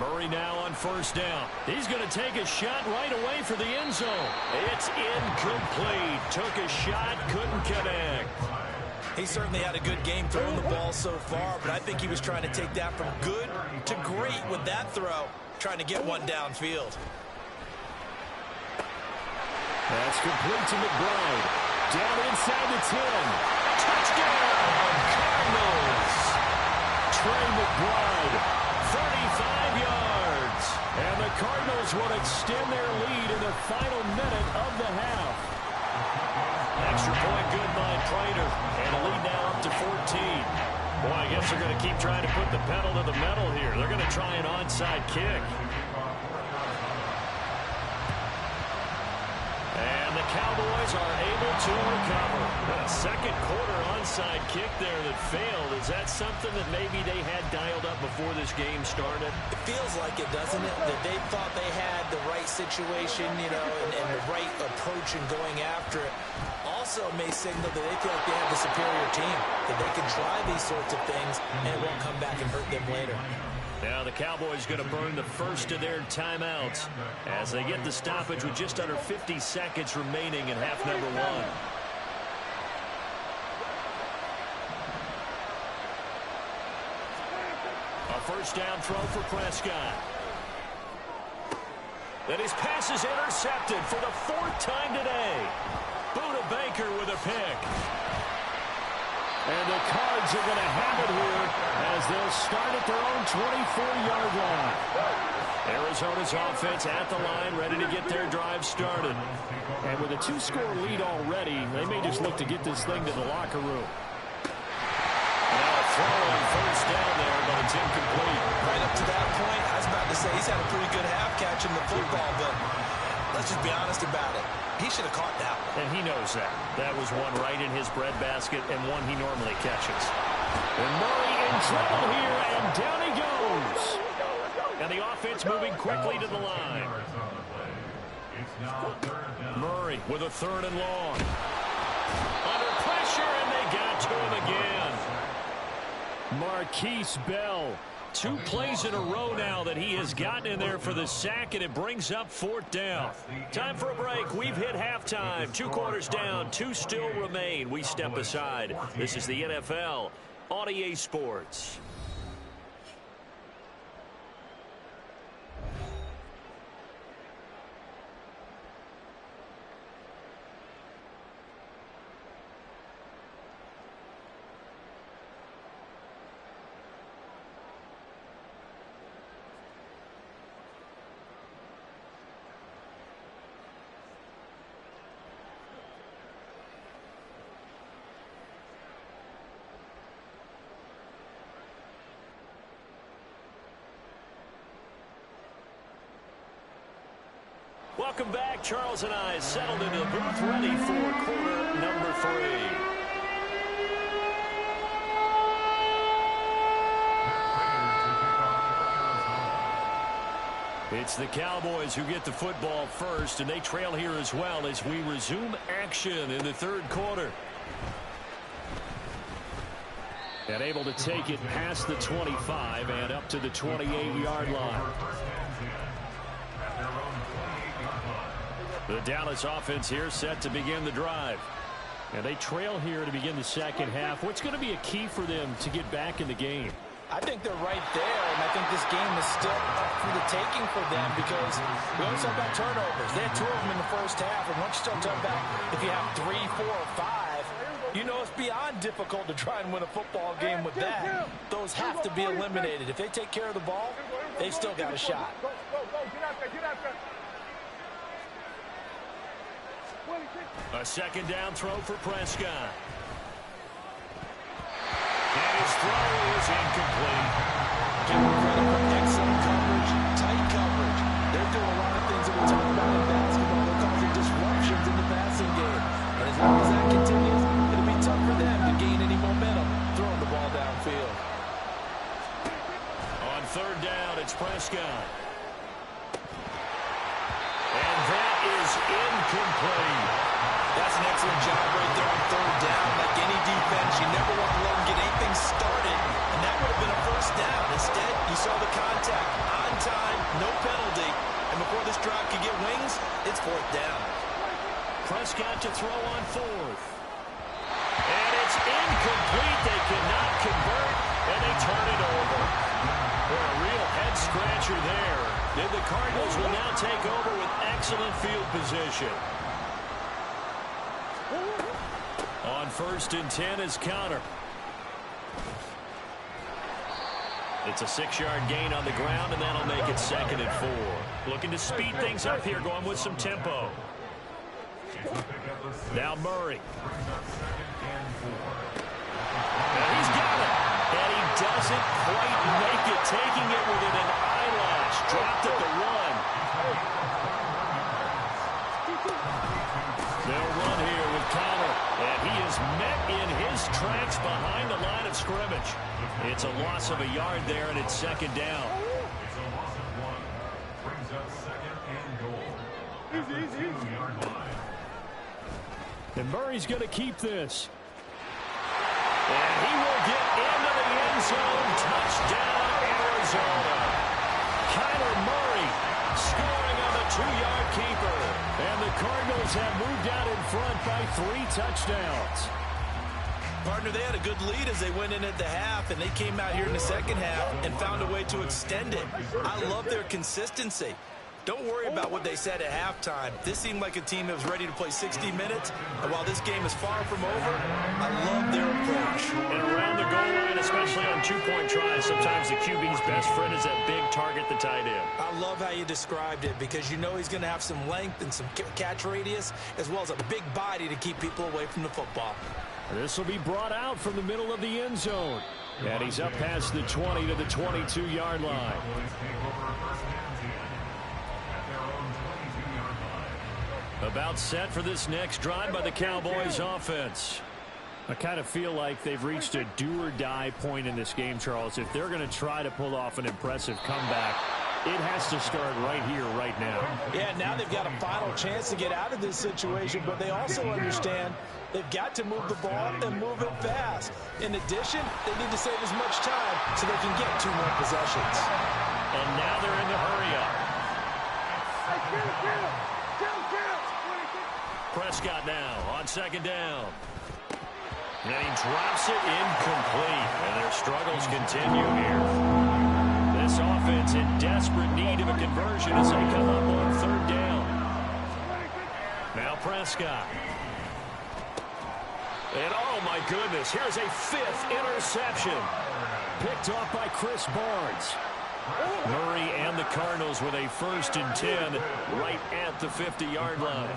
Murray now on first down. He's going to take a shot right away for the end zone. It's incomplete. Took a shot, couldn't connect. He certainly had a good game throwing the ball so far, but I think he was trying to take that from good to great with that throw, trying to get one downfield. That's complete to McBride. Down inside the 10. Touchdown, Cardinals. Trey McBride, 35 yards. And the Cardinals will extend their lead in the final minute of the half. Extra point good by Prater. And a lead now up to 14. Boy, I guess they're going to keep trying to put the pedal to the metal here. They're going to try an onside kick. And the Cowboys are able to recover. A second quarter onside kick there that failed. Is that something that maybe they had dialed up before this game started? It feels like it, doesn't it? That they thought they had the right situation, you know, and the right approach in going after it. Also may signal that they feel like they have the superior team, that they can try these sorts of things and it won't come back and hurt them later. Now the Cowboys going to burn the first of their timeouts as they get the stoppage with just under 50 seconds remaining in half number one. A first down throw for Prescott. Then his pass is intercepted for the fourth time today. Buda Baker with a pick. And the Cards are going to have it here as they'll start at their own 24-yard line. Arizona's offense at the line, ready to get their drive started. And with a two-score lead already, they may just look to get this thing to the locker room. Now a throw on first down there, but it's incomplete. Right up to that point, I was about to say he's had a pretty good half catching the football, but let's just be honest about it. He should have caught that one. And he knows that. That was one right in his breadbasket and one he normally catches. And Murray in trouble here, and down he goes. And the offense moving quickly to the line. Murray with a third and long. Under pressure, and they got to him again. Marquise Bell. 2 plays in a row now that he has gotten in there for the sack, and it brings up fourth down. Time for a break. We've hit halftime. 2 quarters down, 2 still remain. We step aside. This is the NFL on EA Sports. Welcome back. Charles and I settled into the booth, ready for quarter number 3. It's the Cowboys who get the football first, and they trail here as well as we resume action in the third quarter. And able to take it past the 25 and up to the 28-yard line. The Dallas offense here set to begin the drive. And they trail here to begin the second half. What's going to be a key for them to get back in the game? I think they're right there, and I think this game is still up for the taking for them because we always talk about turnovers. They had 2 of them in the first half, and once you start talking about if you have 3, 4, or 5, you know it's beyond difficult to try and win a football game with that. Those have to be eliminated. If they take care of the ball, they've still got a shot. A second down throw for Prescott. And his throw is incomplete. Give them credit for excellent coverage, tight coverage. They're doing a lot of things that we talk about in basketball. They're causing disruptions in the passing game. And as long as that continues, it'll be tough for them to gain any momentum throwing the ball downfield. On third down, it's Prescott. And that is incomplete. That's an excellent job right there on third down. Like any defense, you never want to let them get anything started, and that would have been a first down. Instead, you saw the contact on time, no penalty, and before this drive could get wings, it's fourth down. Prescott to throw on fourth. And it's incomplete. They cannot convert, and they turn it over. For a real head-scratcher there. Then the Cardinals will now take over with excellent field position. On first and 10 is Counter. It's a 6-yard gain on the ground, and that'll make it second and 4. Looking to speed things up here, going with some tempo. Now Murray. And he's got it. And he doesn't quite make it, taking it within an eyelash. Dropped at the 1. They'll run here with Counter. And he is met in his tracks behind the line of scrimmage. It's a loss of a yard there, and it's second down. It's a loss of 1. Brings up second and goal. At the 2-yard line. And Murray's going to keep this. And he will get into the end zone. Touchdown, Arizona. Kyler Murray scoring on the 2-yard keeper. And the Cardinals have moved out in front by 3 touchdowns. Partner, they had a good lead as they went in at the half, and they came out here in the second half and found a way to extend it. I love their consistency. Don't worry about what they said at halftime. This seemed like a team that was ready to play 60 minutes, and while this game is far from over, I love their approach. And around the goal line, especially on 2-point tries, sometimes the QB's best friend is that big target, the tight end. I love how you described it because you know he's going to have some length and some catch radius, as well as a big body to keep people away from the football. This will be brought out from the middle of the end zone. And he's up past the 20 to the 22-yard line. About set for this next drive by the Cowboys offense. I kind of feel like they've reached a do-or-die point in this game, Charles. If they're going to try to pull off an impressive comeback, it has to start right here, right now. Yeah, now they've got a final chance to get out of this situation, but they also understand they've got to move the ball and move it fast. In addition, they need to save as much time so they can get 2 more possessions. And now they're in the hurry-up. Prescott now on second down. And he drops it incomplete. And their struggles continue here. This offense in desperate need of a conversion as they come up on third down. Now Prescott. And oh my goodness, here's a 5th interception. Picked off by Chris Barnes. Murray and the Cardinals with a 1st and 10 right at the 50-yard line.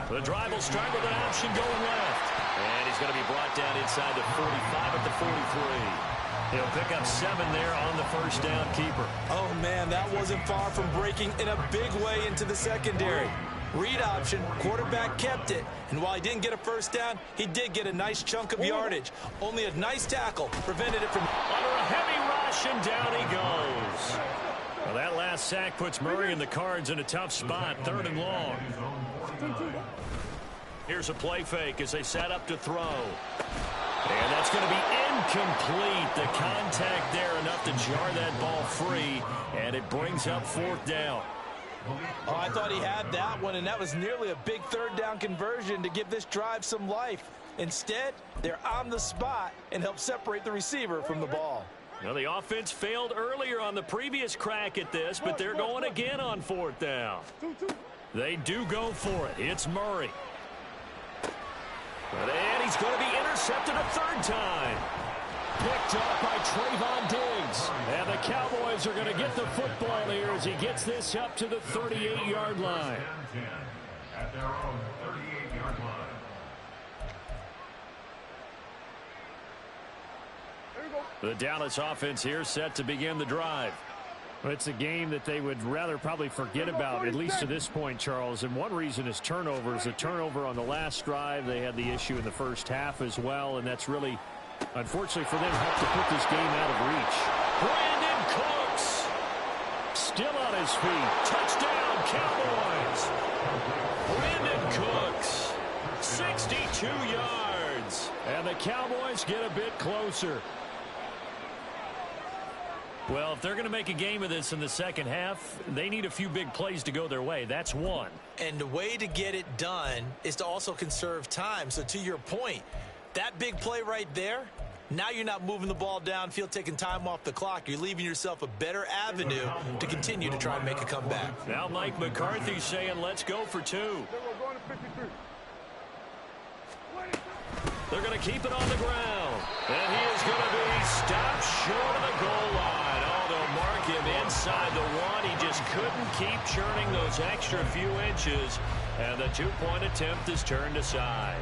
The drive will start with an option going left. And he's going to be brought down inside the 45 at the 43. He'll pick up 7 there on the first down keeper. Oh, man, that wasn't far from breaking in a big way into the secondary. Read option, quarterback kept it. And while he didn't get a first down, he did get a nice chunk of yardage. Only a nice tackle prevented it from... Under a heavy rush, and down he goes. Well, that last sack puts Murray and the Cards in a tough spot, 3rd and long. Here's a play fake as they set up to throw. And that's going to be incomplete. The contact there enough to jar that ball free, and it brings up 4th down. Oh, I thought he had that one, and that was nearly a big 3rd down conversion to give this drive some life. Instead, they're on the spot and help separate the receiver from the ball. Well, the offense failed earlier on the previous crack at this, but they're going again on 4th down. They do go for it. It's Murray. And he's going to be intercepted a 3rd time. Picked up by Trayvon Diggs. And the Cowboys are going to get the football here as he gets this up to the 38-yard line. At their own 38-yard line. The Dallas offense here set to begin the drive. Well, it's a game that they would rather probably forget about, at least to this point, Charles. And one reason is turnovers. A turnover on the last drive. They had the issue in the first half as well, and that's really, unfortunately for them, helped to put this game out of reach. Brandon Cooks still on his feet. Touchdown, Cowboys. Brandon Cooks, 62 yards. And the Cowboys get a bit closer. Well, if they're going to make a game of this in the second half, they need a few big plays to go their way. That's one. And the way to get it done is to also conserve time. So to your point, that big play right there, now you're not moving the ball downfield, taking time off the clock. You're leaving yourself a better avenue to continue to try and make a comeback. Now Mike McCarthy saying, let's go for 2. They're going to keep it on the ground. And he is going to be stopped short of the goal line. Oh, they'll mark him inside the 1. He just couldn't keep churning those extra few inches. And the 2-point attempt is turned aside.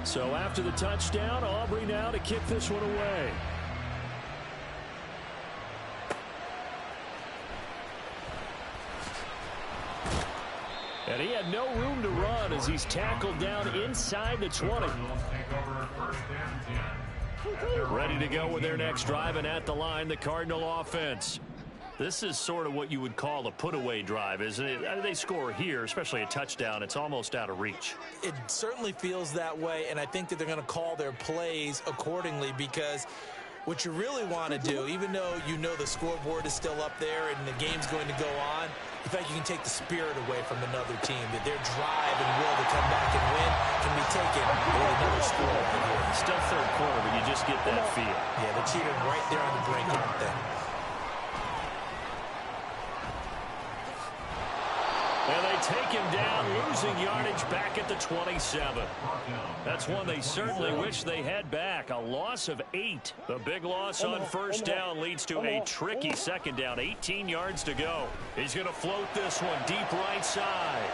So after the touchdown, Aubrey now to kick this one away. And he had no room to run as he's tackled down inside the 20. Ready to go with their next drive, and at the line, the Cardinal offense. This is sort of what you would call a put-away drive, isn't it? They score here, especially a touchdown. It's almost out of reach. It certainly feels that way, and I think that they're going to call their plays accordingly, because what you really want to do, even though you know the scoreboard is still up there and the game's going to go on, in fact, you can take the spirit away from another team, that their drive and will to come back and win can be taken with another score right here. Still 3rd quarter, but you just get that feel. Yeah, they're cheating right there on the brink, aren't they? And they take him down, losing yardage back at the 27. That's one they certainly wish they had back. A loss of 8. The big loss on 1st down leads to a tricky 2nd down. 18 yards to go. He's going to float this one deep right side.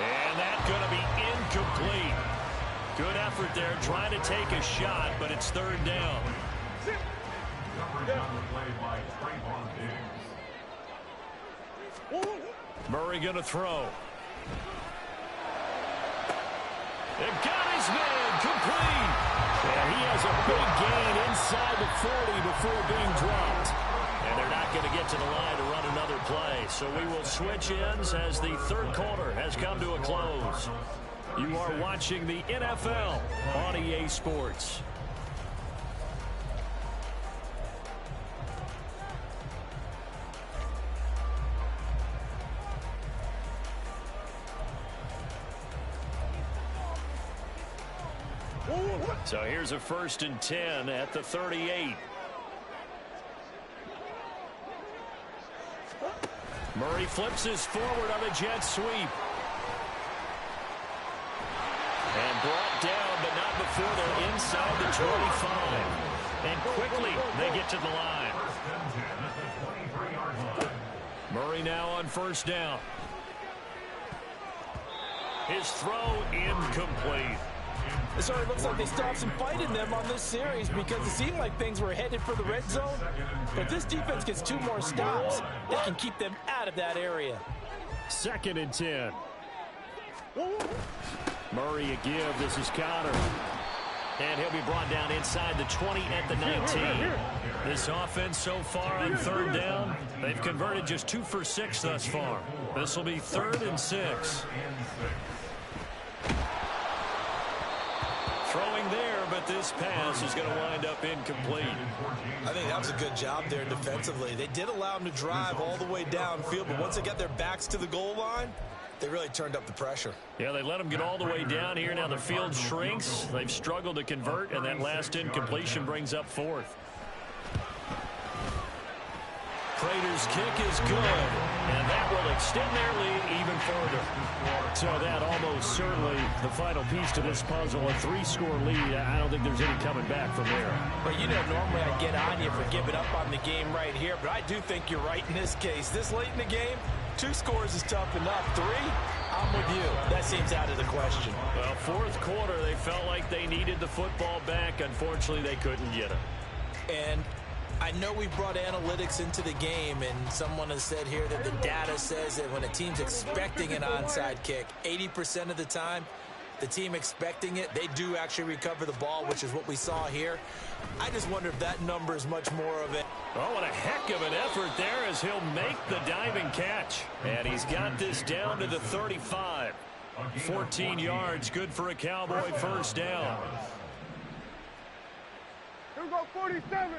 And that's going to be incomplete. Good effort there, trying to take a shot, but it's 3rd down. Murray going to throw. And got his man complete. And he has a big gain inside the 40 before being dropped. And they're not going to get to the line to run another play. So we will switch ends as the 3rd quarter has come to a close. You are watching the NFL on EA Sports. So here's a 1st and 10 at the 38. Murray flips his forward on a jet sweep. And brought down, but not before they're inside the 25. And quickly, they get to the line. Murray now on 1st down. His throw incomplete. It sort of looks like they stopped some fight in them on this series, because it seemed like things were headed for the red zone. But if this defense gets 2 more stops, they can keep them out of that area. 2nd and 10. Murray a give. This is Connor. And he'll be brought down inside the 20 at the 19. This offense so far on third down, they've converted just 2 for 6 thus far. This will be 3rd and 6. Throwing there, but this pass is going to wind up incomplete. I think that was a good job there defensively. They did allow them to drive all the way downfield, but once they got their backs to the goal line, they really turned up the pressure. Yeah, they let them get all the way down here. Now the field shrinks. They've struggled to convert, and that last incompletion brings up 4th. Prater's kick is good, and that will extend their lead even further. So that almost certainly the final piece to this puzzle, a 3-score lead. I don't think there's any coming back from there. But you know, normally I get on you for giving up on the game right here, but I do think you're right in this case. This late in the game, 2 scores is tough enough. 3, I'm with you. That seems out of the question. Well, 4th quarter, they felt like they needed the football back. Unfortunately, they couldn't get it. And I know we brought analytics into the game, and someone has said here that the data says that when a team's expecting an onside kick, 80% of the time, the team expecting it, they do actually recover the ball, which is what we saw here. I just wonder if that number is much more of it. Oh, what a heck of an effort there as he'll make the diving catch. And he's got this down to the 35. 14 yards, good for a Cowboy first down. Here we go, 47.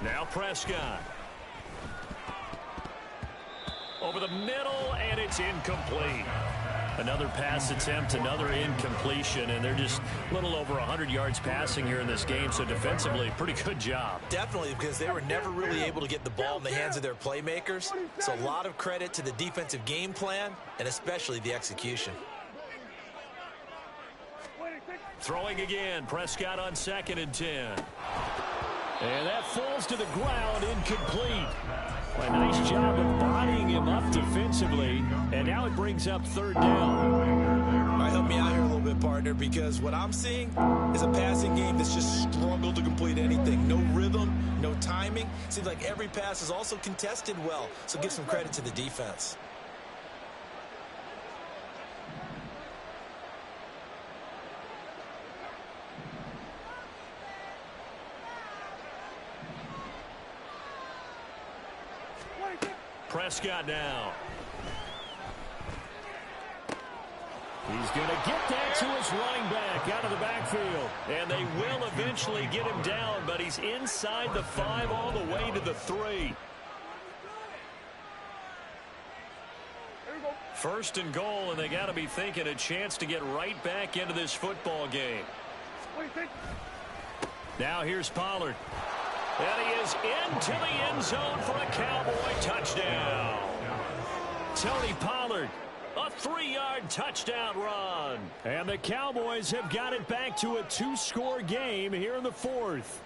Now Prescott. Over the middle, and it's incomplete. Another pass attempt, another incompletion, and they're just a little over 100 yards passing here in this game, so defensively, pretty good job. Definitely, because they were never really able to get the ball in the hands of their playmakers, so a lot of credit to the defensive game plan, and especially the execution. Throwing again, Prescott on 2nd and 10. And that falls to the ground, incomplete. A nice job of bodying him up defensively, and now it brings up 3rd down. Might help me out here a little bit, partner, because what I'm seeing is a passing game that's just struggled to complete anything. No rhythm, no timing. Seems like every pass is also contested well, so give some credit to the defense. Prescott now. He's going to get that to his running back out of the backfield. And they will eventually get him down, but he's inside the 5 all the way to the 3. 1st and goal, and they got to be thinking a chance to get right back into this football game. Now here's Pollard. And he is into the end zone for a Cowboy touchdown. Tony Pollard, a 3-yard touchdown run. And the Cowboys have got it back to a 2-score game here in the 4th.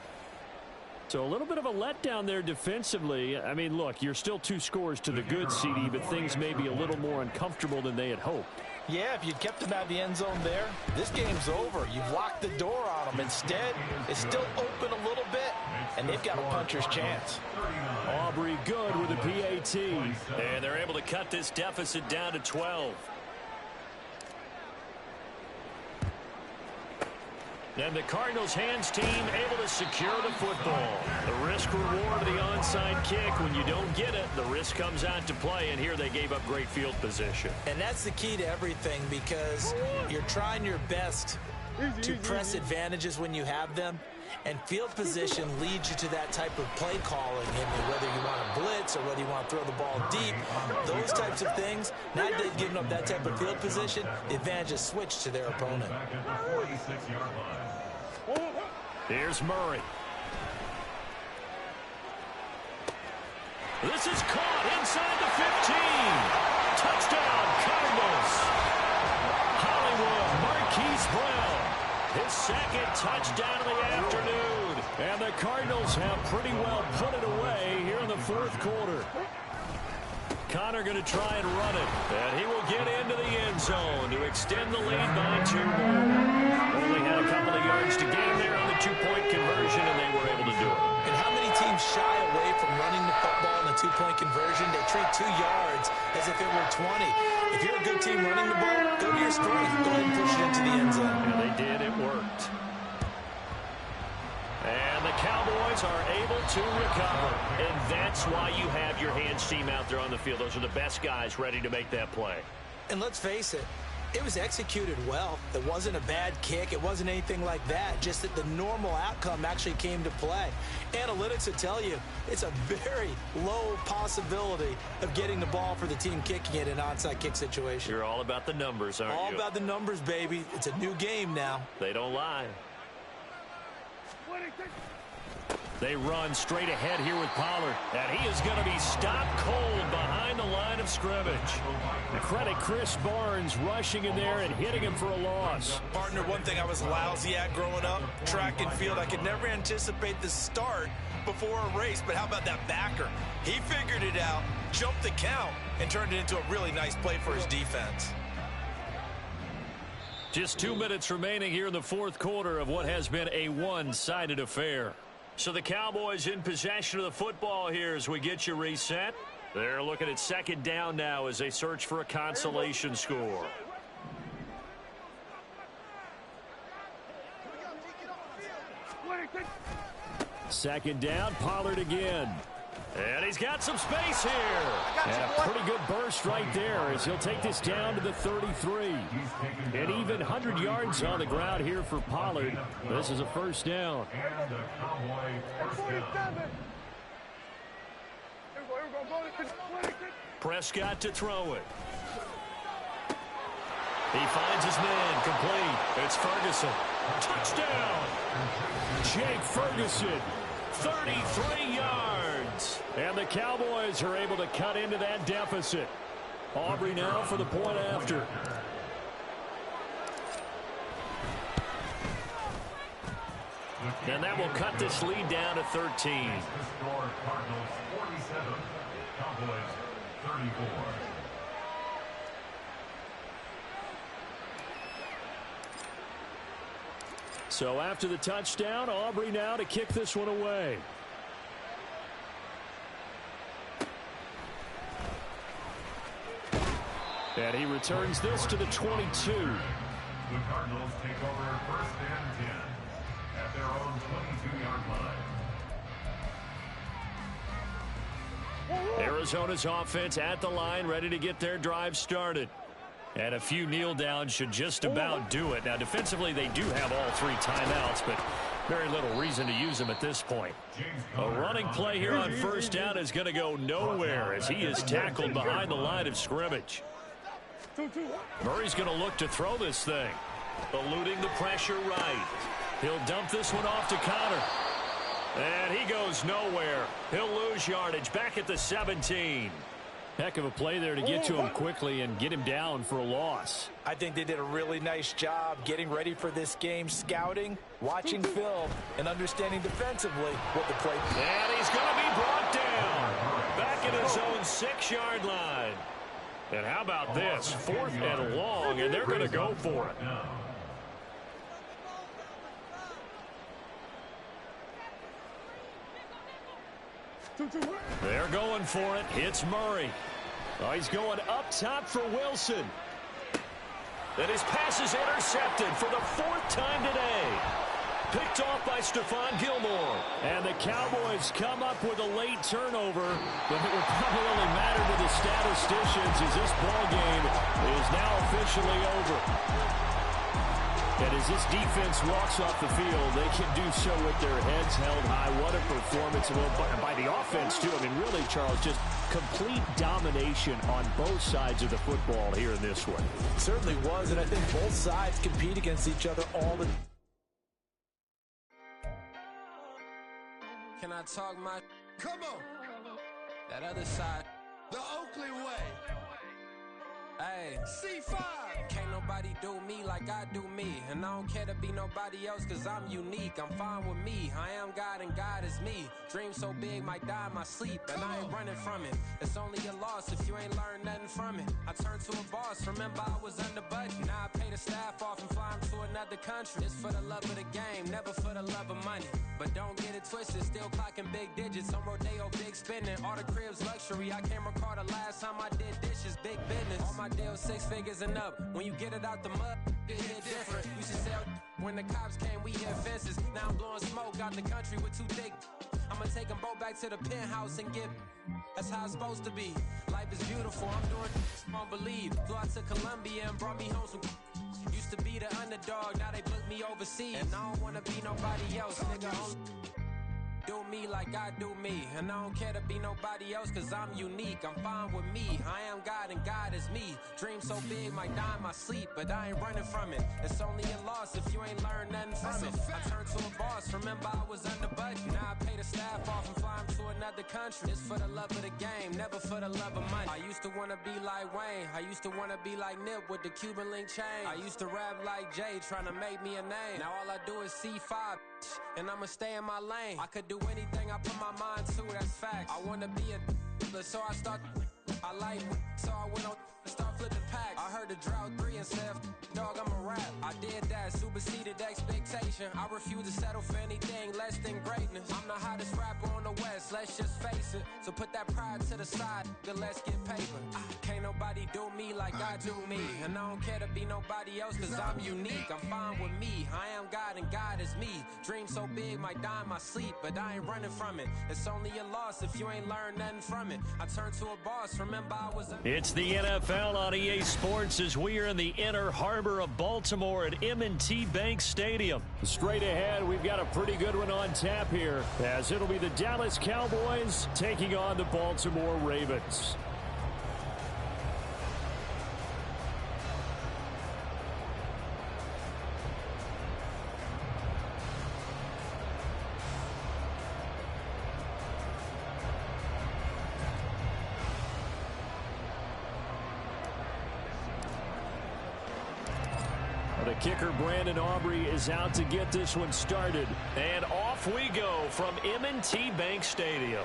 So a little bit of a letdown there defensively. I mean, look, you're still 2 scores to the good, CD, but things may be a little more uncomfortable than they had hoped. Yeah, if you'd kept them out of the end zone there, this game's over. You've locked the door on them. Instead, it's still open a little bit, and they've got a puncher's chance. Aubrey good with a PAT. And they're able to cut this deficit down to 12. And the Cardinals' hands team able to secure the football. The risk reward of the onside kick. When you don't get it, the risk comes out to play, and here they gave up great field position. And that's the key to everything, because you're trying your best to press advantages when you have them, and field position leads you to that type of play calling, whether you want to blitz or whether you want to throw the ball deep. Those types of things, not giving up that type of field position, the advantage is switched to their opponent. Here's Murray. This is caught inside the 15. Touchdown, Cardinals. Hollywood Marquise Brown. His 2nd touchdown of the afternoon. And the Cardinals have pretty well put it away here in the 4th quarter. Connor going to try and run it. And he will get into the end zone to extend the lead by 2 more. Only had a couple of yards to gain there on the the two-point conversion, and they were able to do it. And how many teams shy away from running the football in a two-point conversion? They treat 2 yards as if it were 20. If you're a good team running the ball, go to your strength. Go ahead and push it into the end zone. And they did. It worked. And the Cowboys are able to recover. And that's why you have your hands team out there on the field. Those are the best guys ready to make that play. And let's face it, it was executed well. It wasn't a bad kick. It wasn't anything like that. Just that the normal outcome actually came to play. Analytics will tell you it's a very low possibility of getting the ball for the team kicking it in an onside kick situation. You're all about the numbers, aren't you? All about the numbers, baby. It's a new game now. They don't lie. They run straight ahead here with Pollard. And he is going to be stopped cold behind the line of scrimmage. Credit Chris Barnes rushing in there and hitting him for a loss. Partner, one thing I was lousy at growing up, track and field, I could never anticipate the start before a race. But how about that backer? He figured it out, jumped the count, and turned it into a really nice play for his defense. Just 2 minutes remaining here in the fourth quarter of what has been a one-sided affair. So the Cowboys in possession of the football here as we get you reset. They're looking at second down now as they search for a consolation score. Second down, Pollard again. And he's got some space here. And a pretty good burst right there as he'll take this down to the 33. And even 100 yards on the ground here for Pollard. This is a first down. And the Cowboy first down. Prescott to throw it. He finds his man complete. It's Ferguson. Touchdown! Jake Ferguson, 33 yards. And the Cowboys are able to cut into that deficit. Aubrey now for the point after. And that will cut this lead down to 13. The score, Cardinals 47, Cowboys 34. So after the touchdown, Aubrey now to kick this one away. And he returns this to the 22. The Cardinals take over first and 10 at their own 22-yard line. Arizona's offense at the line, ready to get their drive started. And a few kneel downs should just about do it. Now, defensively, they do have all 3 timeouts, but very little reason to use them at this point. A running play here on first down is going to go nowhere as he is tackled behind the line of scrimmage. Murray's going to look to throw this thing. Eluding the pressure right. He'll dump this one off to Connor. And he goes nowhere. He'll lose yardage back at the 17. Heck of a play there to get to him quickly and get him down for a loss. I think they did a really nice job getting ready for this game, scouting, watching film, and understanding defensively what the play. And he's going to be brought down. Back at his own 6-yard line. And how about this? 4th and long, and they're going to go for it. They're going for it. It's Murray. Oh, he's going up top for Wilson. And his pass is intercepted for the 4th time today. Picked off by Stephon Gilmore. And the Cowboys come up with a late turnover, but it will probably only matter to the statisticians as this ball game is now officially over. And as this defense walks off the field, they can do so with their heads held high. What a performance by the offense, too. I mean, really, Charles, just complete domination on both sides of the football here in this one. It certainly was, and I think both sides compete against each other all the time. Can I talk my... Come on. That other side. The Oakley way. Ayy, C5. Can't nobody do me like I do me. And I don't care to be nobody else, cause I'm unique. I'm fine with me. I am God and God is me. Dream so big, might die in my sleep. And I ain't running from it. It's only a loss if you ain't learned nothing from it. I turned to a boss, remember I was under budget. Now I pay the staff off and fly them to another country. It's for the love of the game, never for the love of money. But don't get it twisted, still clocking big digits. On Rodeo, big spending. All the cribs luxury. I can't recall the last time I did dishes, big business. All my deals 6 figures and up. When you get it out the mud, it hit different. Used to sell when the cops came, we hit fences. Now I'm blowing smoke out the country with 2 thick. I'ma take them both back to the penthouse and get. That's how it's supposed to be. Life is beautiful, I'm doing won't believe. Flew out to Colombia and brought me home some. Used to be the underdog, now they book me overseas. And I don't wanna be nobody else, nigga. Do me like I do me. And I don't care to be nobody else, cause I'm unique. I'm fine with me. I am God and God is me. Dream so big, might die in my sleep, but I ain't running from it. It's only a loss if you ain't learned nothing from it. I turned to a boss, remember I was under budget. Now I pay the staff off and fly them to another country. It's for the love of the game, never for the love of money. I used to wanna be like Wayne. I used to wanna be like Nip with the Cuban link chain. I used to rap like Jay, trying to make me a name. Now all I do is C5. And I'ma stay in my lane. I could do anything I put my mind to, that's fact. I wanna be a so I start. I like so I went on and start flipping packs. I heard the drought 3 and said, dog, I'm a rap. I did that, superseded expectation. I refuse to settle for anything less than greatness. I'm the hottest rapper on the West, let's just face it. So put that pride to the side, then let's get paper. Can't nobody do me like I do me. And I don't care to be nobody else, cause I'm unique. I'm fine with me. I am God and God is me. Dream so big, might die in my sleep, but I ain't running from it. It's only a loss if you ain't learned nothing from it. I turned to a boss, remember I was a... It's the NFL on EA Sports as we are in the inner harbor of Baltimore at M&T Bank Stadium. Straight ahead, we've got a pretty good one on tap here, as it'll be the Dallas Cowboys taking on the Baltimore Ravens. The kicker, Brandon Aubrey, is out to get this one started. And off we go from M&T Bank Stadium.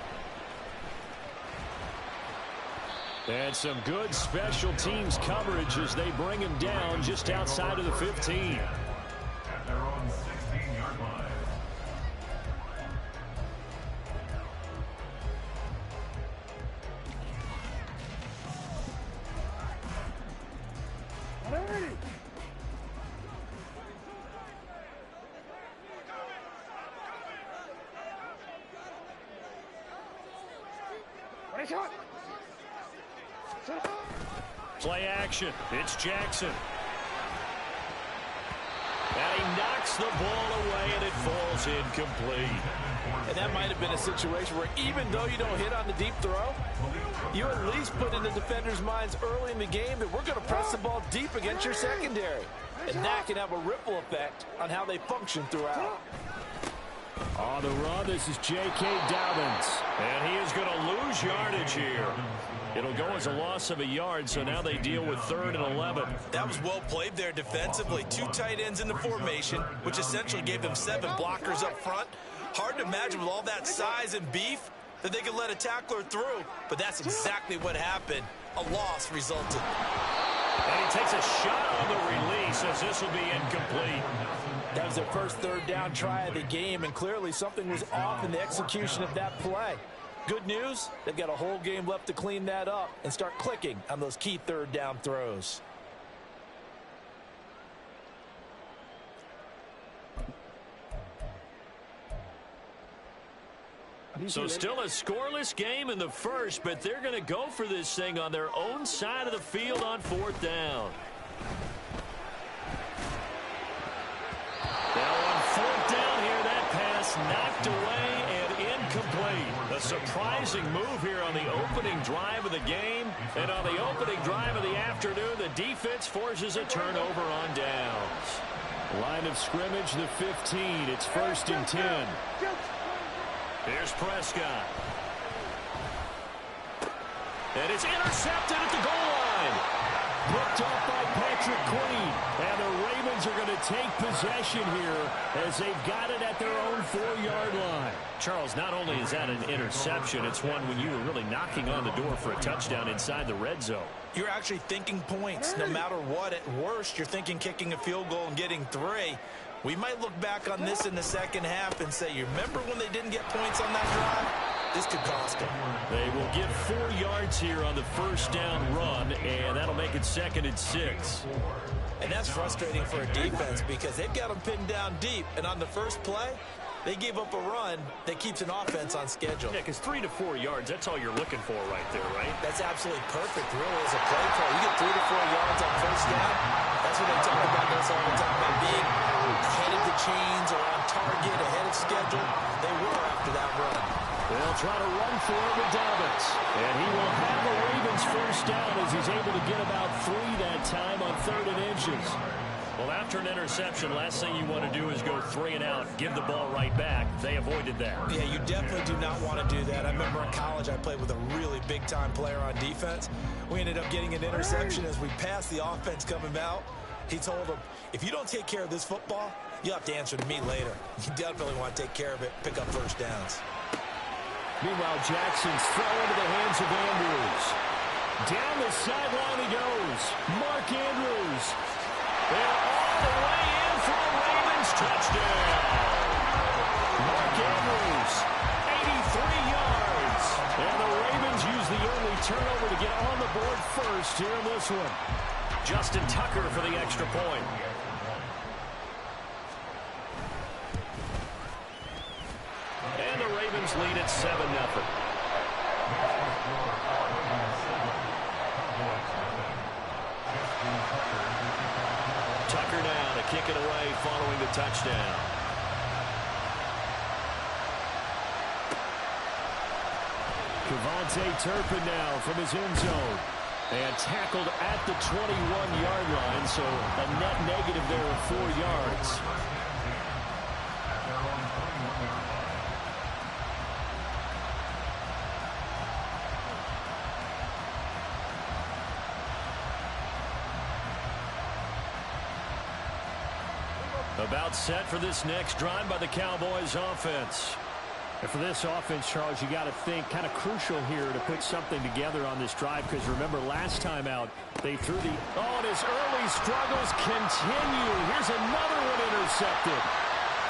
And some good special teams coverage as they bring him down just outside of the 15. At their own 16-yard line. Play action. It's Jackson. And he knocks the ball away, and it falls incomplete. And that might have been a situation where even though you don't hit on the deep throw, you at least put in the defenders' minds early in the game that we're going to press the ball deep against your secondary. And that can have a ripple effect on how they function throughout. On the run, this is J.K. Dobbins. And he is going to lose yardage here. It'll go as a loss of a yard, so now they deal with 3rd and 11. That was well played there defensively. 2 tight ends in the formation, which essentially gave them 7 blockers up front. Hard to imagine with all that size and beef that they could let a tackler through, but that's exactly what happened. A loss resulted. And he takes a shot on the release as this will be incomplete. That was their first 3rd down try of the game, and clearly something was off in the execution of that play. Good news, they've got a whole game left to clean that up and start clicking on those key 3rd down throws. So still a scoreless game in the first, but they're going to go for this thing on their own side of the field on 4th down. Now on 4th down here, that pass knocked away and incomplete. A surprising move here on the opening drive of the game. And on the opening drive of the afternoon, the defense forces a turnover on downs. Line of scrimmage, the 15. It's 1st and 10. Here's Prescott. And it's intercepted at the goal line. Picked up by Patrick Queen. And the Ravens are going to take possession here as they've got it at their own 4-yard line. Charles, not only is that an interception, it's one when you were really knocking on the door for a touchdown inside the red zone. You're actually thinking points. No matter what, at worst, you're thinking kicking a field goal and getting 3. We might look back on this in the second half and say, you remember when they didn't get points on that drive? This could cost them. They will get 4 yards here on the first down run, and that'll make it 2nd and 6. And that's frustrating for a defense because they've got them pinned down deep. And on the first play, they gave up a run that keeps an offense on schedule. Yeah, because 3 to 4 yards, that's all you're looking for right there, right? That's absolutely perfect, really, as a play call. You get 3 to 4 yards on first down. That's what they talk about this all the time, about being ahead of the chains or on target, ahead of schedule. They were after that run. They'll try to run for it with Dobbins. And he will have the Ravens first down as he's able to get about 3 that time on 3rd and inches. Well, after an interception, last thing you want to do is go 3 and out, give the ball right back. They avoided that. Yeah, you definitely do not want to do that. I remember in college I played with a really big-time player on defense. We ended up getting an interception as we passed the offense coming out. He told him, if you don't take care of this football, you'll have to answer to me later. You definitely want to take care of it, pick up first downs. Meanwhile, Jackson's throw into the hands of Andrews. Down the sideline he goes. Mark Andrews. And all the way in for a Ravens touchdown. Mark Andrews, 83 yards. And the Ravens use the only turnover to get on the board first here in this one. Justin Tucker for the extra point. And the Ravens lead at 7-0. Tucker now to kick it away following the touchdown. Kevontae Turpin now from his end zone. And tackled at the 21-yard line, so a net negative there of 4 yards. About set for this next drive by the Cowboys offense. And for this offense, Charles, you got to think kind of crucial here to put something together on this drive because remember last time out they threw the and his early struggles continue. Here's another one intercepted.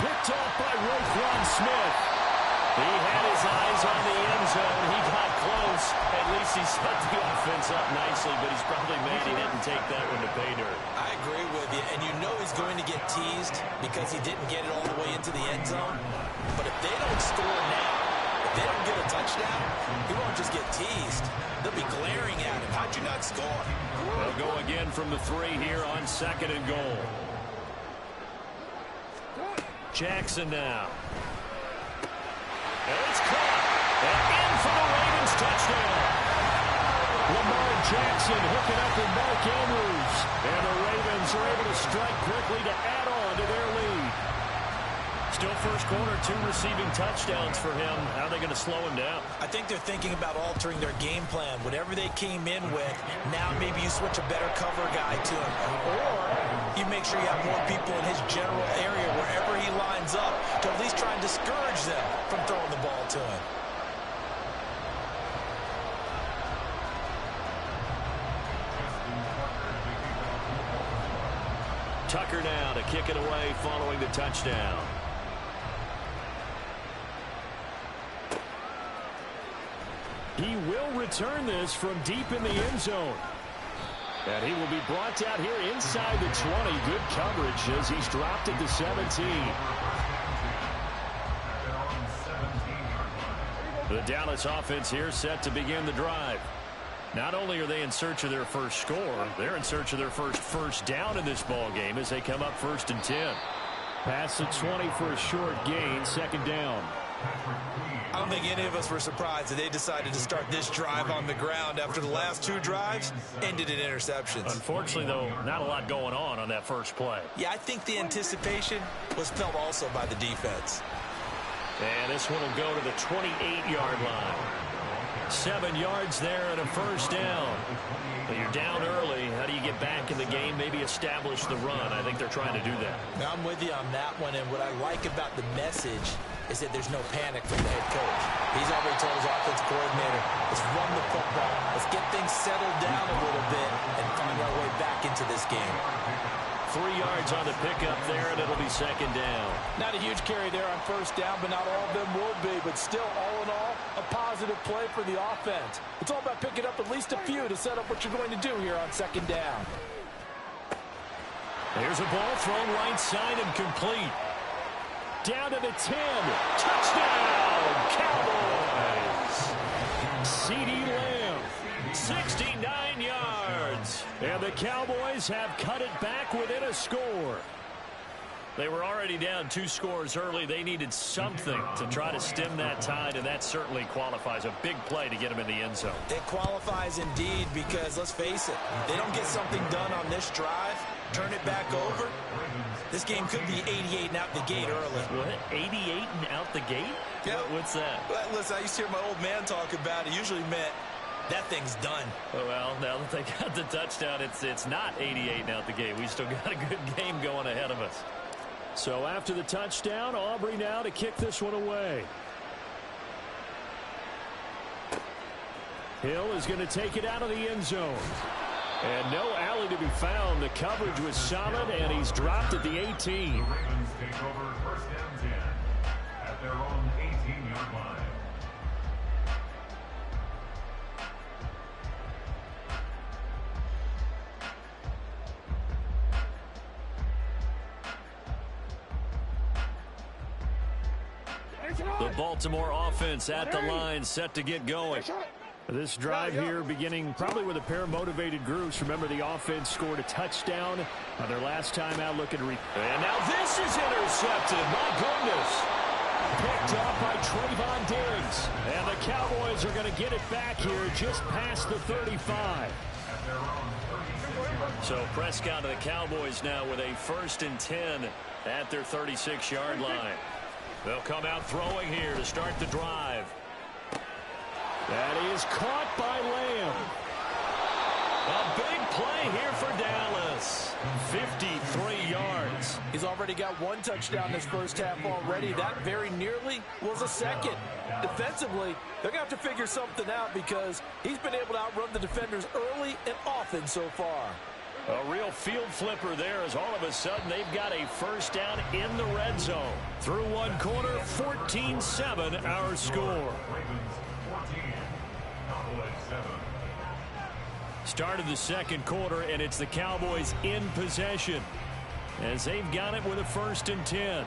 Picked off by Roquan Smith. He had his eyes on the end zone. He got close. At least he set the offense up nicely, but he's probably mad he didn't take that one to pay dirt. I agree with you, and you know he's going to get teased because he didn't get it all the way into the end zone. But if they don't score now, if they don't get a touchdown, he won't just get teased. They'll be glaring at him. How'd you not score? They'll go again from the 3 here on 2nd and goal. Jackson now. And it's caught. And in for the Ravens touchdown. Lamar Jackson hooking up with Mark Andrews. And the Ravens are able to strike quickly to add on to their lead. Still first quarter, 2 receiving touchdowns for him. How are they going to slow him down? I think they're thinking about altering their game plan. Whatever they came in with, now maybe you switch a better cover guy to him. Or you make sure you have more people in his general area wherever he lines up to at least try and discourage them from throwing the ball to him. Tucker now to kick it away following the touchdown. He will return this from deep in the end zone. And he will be brought down here inside the 20. Good coverage as he's dropped at the 17. The Dallas offense here set to begin the drive. Not only are they in search of their first score, they're in search of their first down in this ball game as they come up 1st and 10. Pass the 20 for a short gain, 2nd down. I don't think any of us were surprised that they decided to start this drive on the ground after the last 2 drives ended in interceptions. Unfortunately, though, not a lot going on that first play. Yeah, I think the anticipation was felt also by the defense. And this one will go to the 28-yard line. 7 yards there and a first down. But you're down early. How do you get back in the game, maybe establish the run? I think they're trying to do that. I'm with you on that one, and what I like about the message is that there's no panic from the head coach. He's already told his offensive coordinator, let's run the football, let's get things settled down a little bit and find our way back into this game. 3 yards on the pickup there, and it'll be second down. Not a huge carry there on first down, but not all of them will be. But still, all in all, a positive play for the offense. It's all about picking up at least a few to set up what you're going to do here on second down. Here's a ball thrown right side and complete. Down to the 10. Touchdown, Cowboys. CeeDee Lamb, 69 yards. And the Cowboys have cut it back within a score. They were already down 2 scores early. They needed something to try to stem that tide, and that certainly qualifies. A big play to get them in the end zone. It qualifies indeed because, let's face it, they don't get something done on this drive, turn it back over, this game could be 88 and out the gate early. What? 88 and out the gate? Yeah. What's that? Well, listen, I used to hear my old man talk about it. Usually meant that thing's done. Well, now that they got the touchdown, it's not 88 and out the gate. We still got a good game going ahead of us. So after the touchdown, Aubrey now to kick this one away. Hill is going to take it out of the end zone. And no alley to be found. The coverage was solid, and he's dropped at the 18. The Ravens take over first and 10 at their own 18-yard line. The Baltimore offense at the line, set to get going. This drive here beginning probably with a pair of motivated groups. Remember, the offense scored a touchdown on their last time out looking to and now this is intercepted. My goodness. Picked up by Trayvon Diggs. And the Cowboys are going to get it back here just past the 35. So Prescott and the Cowboys now with a 1st and 10 at their 36-yard line. They'll come out throwing here to start the drive. That is caught by Lamb. A big play here for Dallas. 53 yards. He's already got 1 touchdown this first half already. That very nearly was a second. Defensively, they're going to have to figure something out because he's been able to outrun the defenders early and often so far. A real field flipper there as all of a sudden they've got a first down in the red zone. Through 1 quarter, 14-7 our score. Started the second quarter, and it's the Cowboys in possession as they've got it with a 1st and 10.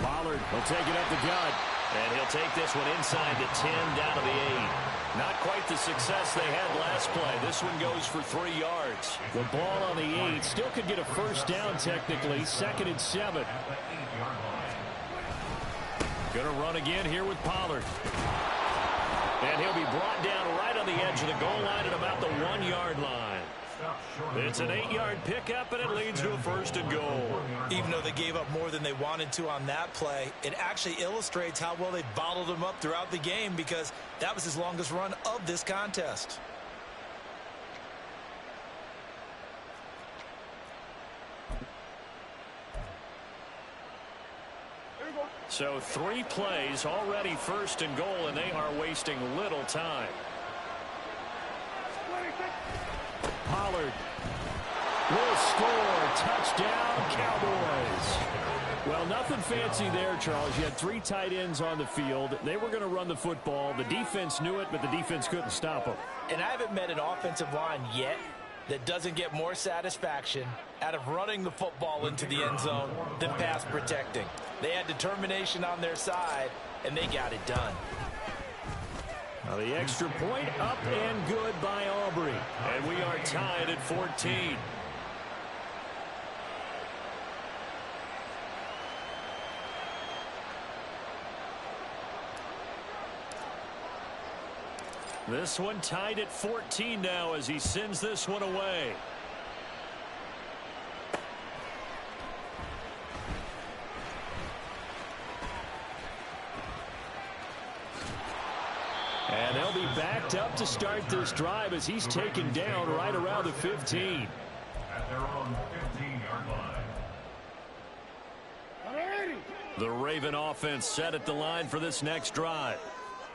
Pollard will take it up the gut, and he'll take this one inside the 10 down to the 8. Not quite the success they had last play. This one goes for 3 yards. The ball on the 8 still could get a first down technically. 2nd and 7. Going to run again here with Pollard. And he'll be brought down right on the edge of the goal line at about the 1-yard line. It's an 8-yard pickup, and it leads to a 1st and goal. Even though they gave up more than they wanted to on that play, it actually illustrates how well they bottled him up throughout the game because that was his longest run of this contest. So 3 plays, already 1st and goal, and they are wasting little time. Pollard will score. Touchdown, Cowboys. Well, nothing fancy there, Charles. You had 3 tight ends on the field. They were going to run the football. The defense knew it, but the defense couldn't stop them. And I haven't met an offensive line yet that doesn't get more satisfaction out of running the football into the end zone than pass protecting. They had determination on their side, and they got it done. Now the extra point up and good by Aubrey. And we are tied at 14. This one tied at 14 now as he sends this one away. And they'll be backed up to start this drive as he's taken down right around the 15. At their own 15-yard line. The Raven offense set at the line for this next drive.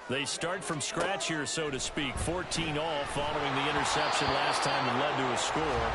They start from scratch here, so to speak. 14 all following the interception last time that led to a score.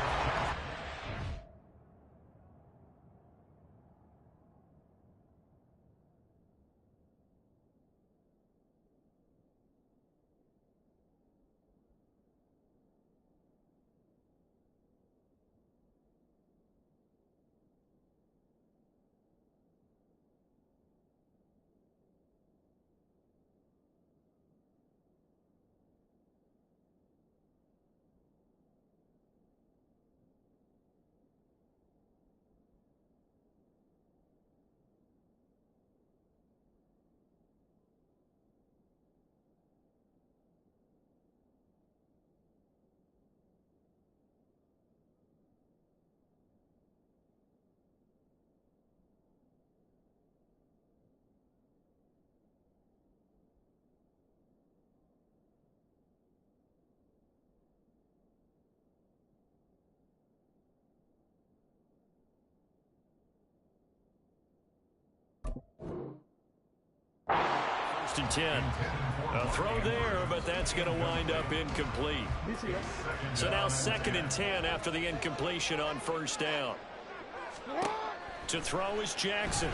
First and 10. A throw there, but that's going to wind up incomplete. So now 2nd and 10 after the incompletion on first down. To throw is Jackson.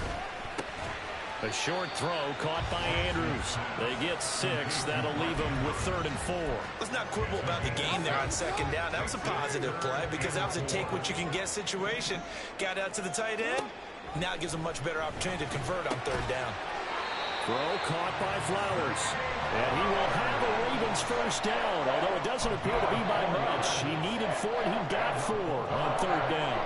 A short throw caught by Andrews. They get 6. That'll leave them with 3rd and 4. Let's not quibble about the game there on 2nd down. That was a positive play because that was a take-what-you-can-get situation. Got out to the tight end. Now it gives them a much better opportunity to convert on 3rd down. Throw caught by Flowers. And he will have a Ravens first down, although it doesn't appear to be by much. He needed 4, and he got 4 on 3rd down.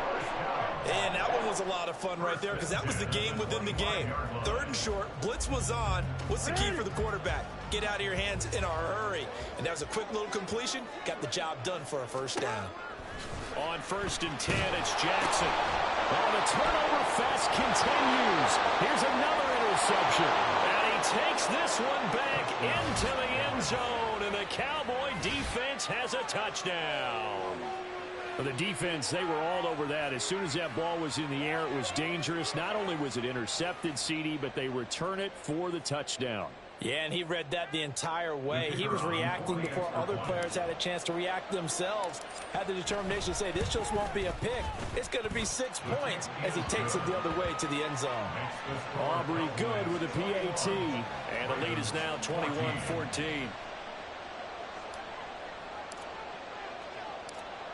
And that one was a lot of fun right there because that was the game within the game. 3rd and short, blitz was on. What's the key for the quarterback? Get out of your hands in a hurry. And that was a quick little completion. Got the job done for a first down. On 1st and 10, it's Jackson. Oh, the turnover fest continues. Here's another interception. And he takes this one back into the end zone. And the Cowboy defense has a touchdown. The defense, they were all over that. As soon as that ball was in the air, it was dangerous. Not only was it intercepted, CD, but they return it for the touchdown. Yeah, and he read that the entire way. He was reacting before other players had a chance to react themselves. Had the determination to say, this just won't be a pick. It's going to be 6 points as he takes it the other way to the end zone. Aubrey good with a PAT. And the lead is now 21-14.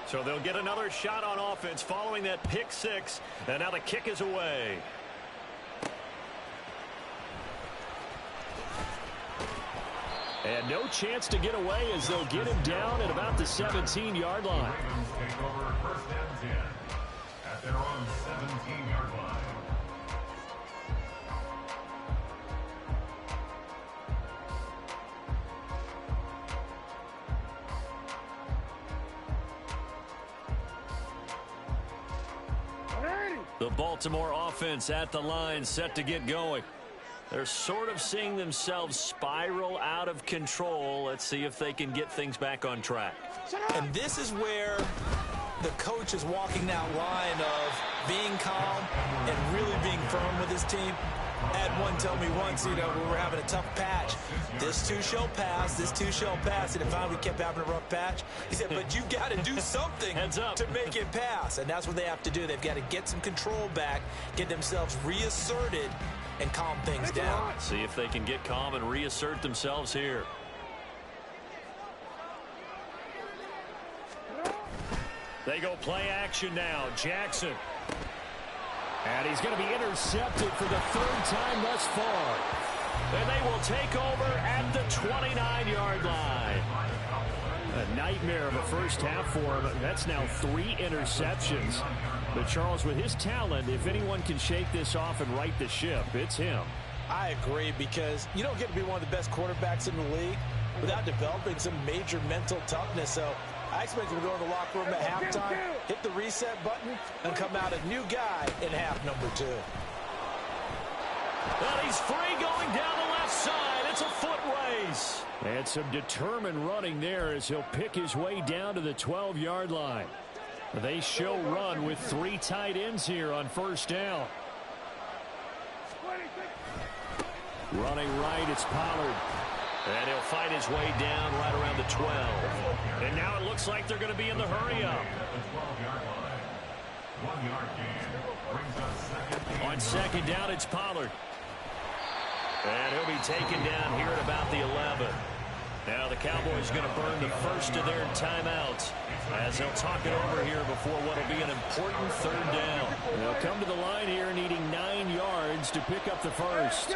So they'll get another shot on offense following that pick 6. And now the kick is away. And no chance to get away as they'll get him down at about the 17-yard line. Ravens take over 1st and 10 at their own 17-yard line. The Baltimore offense at the line, set to get going. They're sort of seeing themselves spiral out of control. Let's see if they can get things back on track. And this is where the coach is walking that line of being calm and really being firm with his team. Had one tell me once, when we were having a tough patch, this too shall pass, this too shall pass. And finally we kept having a rough patch. He said, but you've got to do something to make it pass. And that's what they have to do. They've got to get some control back, get themselves reasserted, and calm things down. See if they can get calm and reassert themselves here. They go play action now. Jackson. And he's going to be intercepted for the 3rd time thus far. And they will take over at the 29-yard line. A nightmare of a first half for him. That's now 3 interceptions. But Charles, with his talent, if anyone can shake this off and right the ship, it's him. I agree, because you don't get to be one of the best quarterbacks in the league without developing some major mental toughness. So I expect him to go in the locker room at halftime, hit the reset button, and come out a new guy in half number 2. Well, he's free going down the left side. It's a foot race. And some determined running there as he'll pick his way down to the 12-yard line. They show run with 3 tight ends here on first down. Running right, it's Pollard. And he'll fight his way down right around the 12. And now it looks like they're going to be in the hurry-up. On second down, it's Pollard. And he'll be taken down here at about the 11. Now the Cowboys are going to burn the first of their timeouts as they'll talk it over here before what will be an important third down. They'll come to the line here needing 9 yards to pick up the first.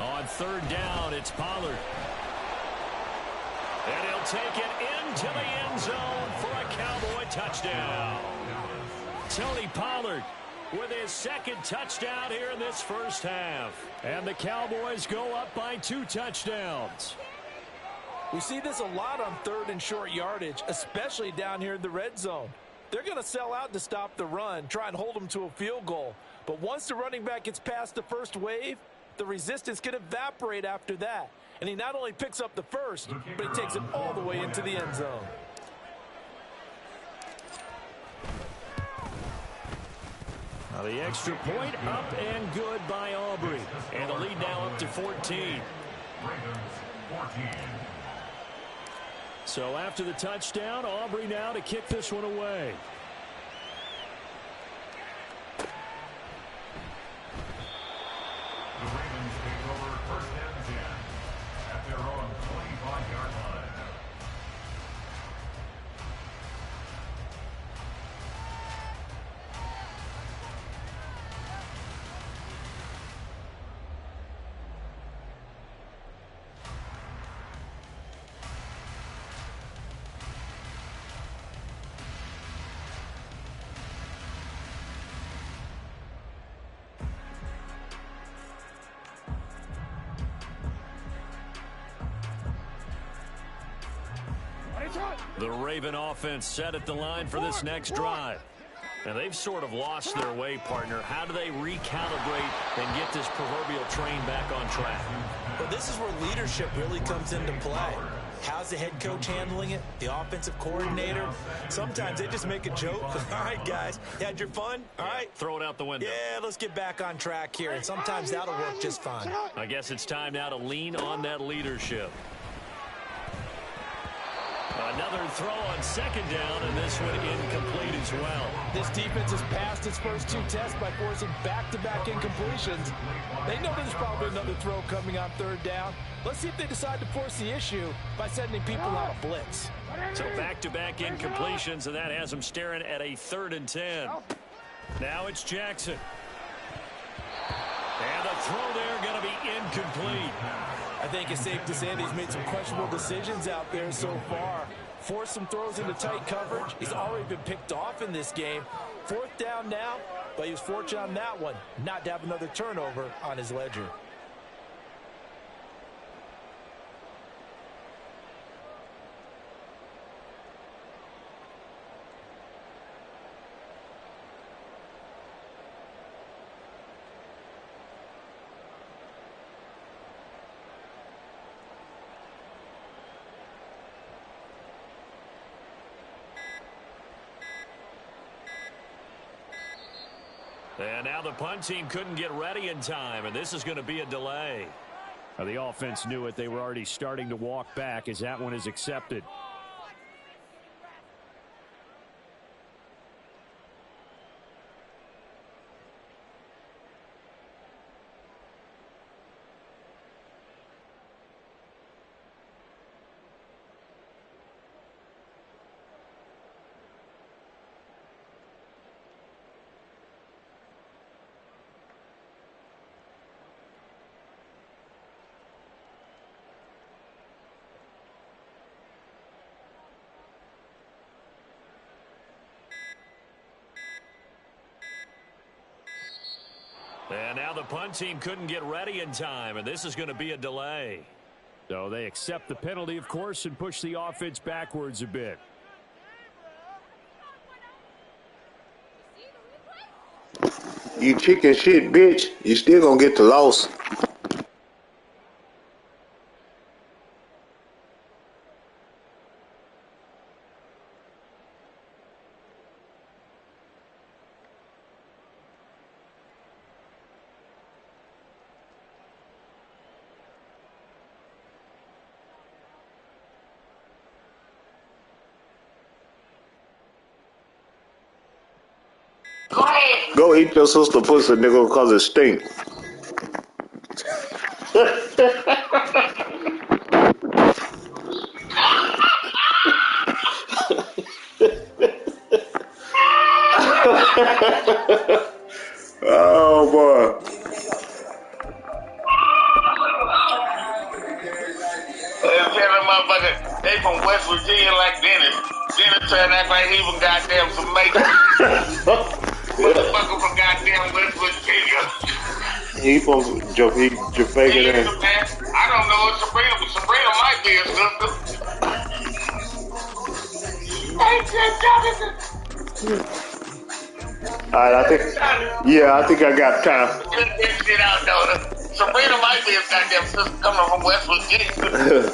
On third down, it's Pollard. And he'll take it into the end zone for a Cowboy touchdown. Tony Pollard with his second touchdown here in this first half. And the Cowboys go up by 2 touchdowns. We see this a lot on third and short yardage, especially down here in the red zone. They're going to sell out to stop the run, try and hold them to a field goal. But once the running back gets past the first wave, the resistance can evaporate after that. And he not only picks up the first, but he takes it all the way into the end zone. Now the extra point up and good by Aubrey. And the lead now up to 14. So after the touchdown, Aubrey now to kick this one away. The Ravens take over first and 10 at their own 25-yard line. The Raven offense set at the line for this next drive. And they've sort of lost their way, partner. How do they recalibrate and get this proverbial train back on track? But this is where leadership really comes into play. How's the head coach handling it? The offensive coordinator? Sometimes they just make a joke. All right, guys, you had your fun? All right. Throw it out the window. Yeah, let's get back on track here. And sometimes that'll work just fine. I guess it's time now to lean on that leadership. Another throw on second down, and this one incomplete as well. This defense has passed its first 2 tests by forcing back-to-back incompletions. They know there's probably another throw coming on third down. Let's see if they decide to force the issue by sending people out of blitz. So back-to-back incompletions, and that has them staring at a 3rd and 10. Now it's Jackson. And the throw there going to be incomplete. I think it's safe to say that he's made some questionable decisions out there so far. Forced some throws into tight coverage. He's already been picked off in this game. 4th down now, but he was fortunate on that one not to have another turnover on his ledger. And now the punt team couldn't get ready in time, and this is going to be a delay. Now the offense knew it. They were already starting to walk back as that one is accepted. And now the punt team couldn't get ready in time, and this is going to be a delay. So they accept the penalty, of course, and push the offense backwards a bit. You chicken shit, bitch. You still gonna get the loss. Go eat your sister pussy, nigga, cause it stink. Oh boy. Tell them motherfucker, they from West Virginia like Dennis. Dennis turned act like he from goddamn Jamaica. Motherfucker from goddamn West Virginia. He from Jamaica then. I don't know what Sabrina, but Sabrina might be a sister. Alright, I think I got time. Get that shit out, daughter. Sabrina might be a goddamn sister coming from West Virginia.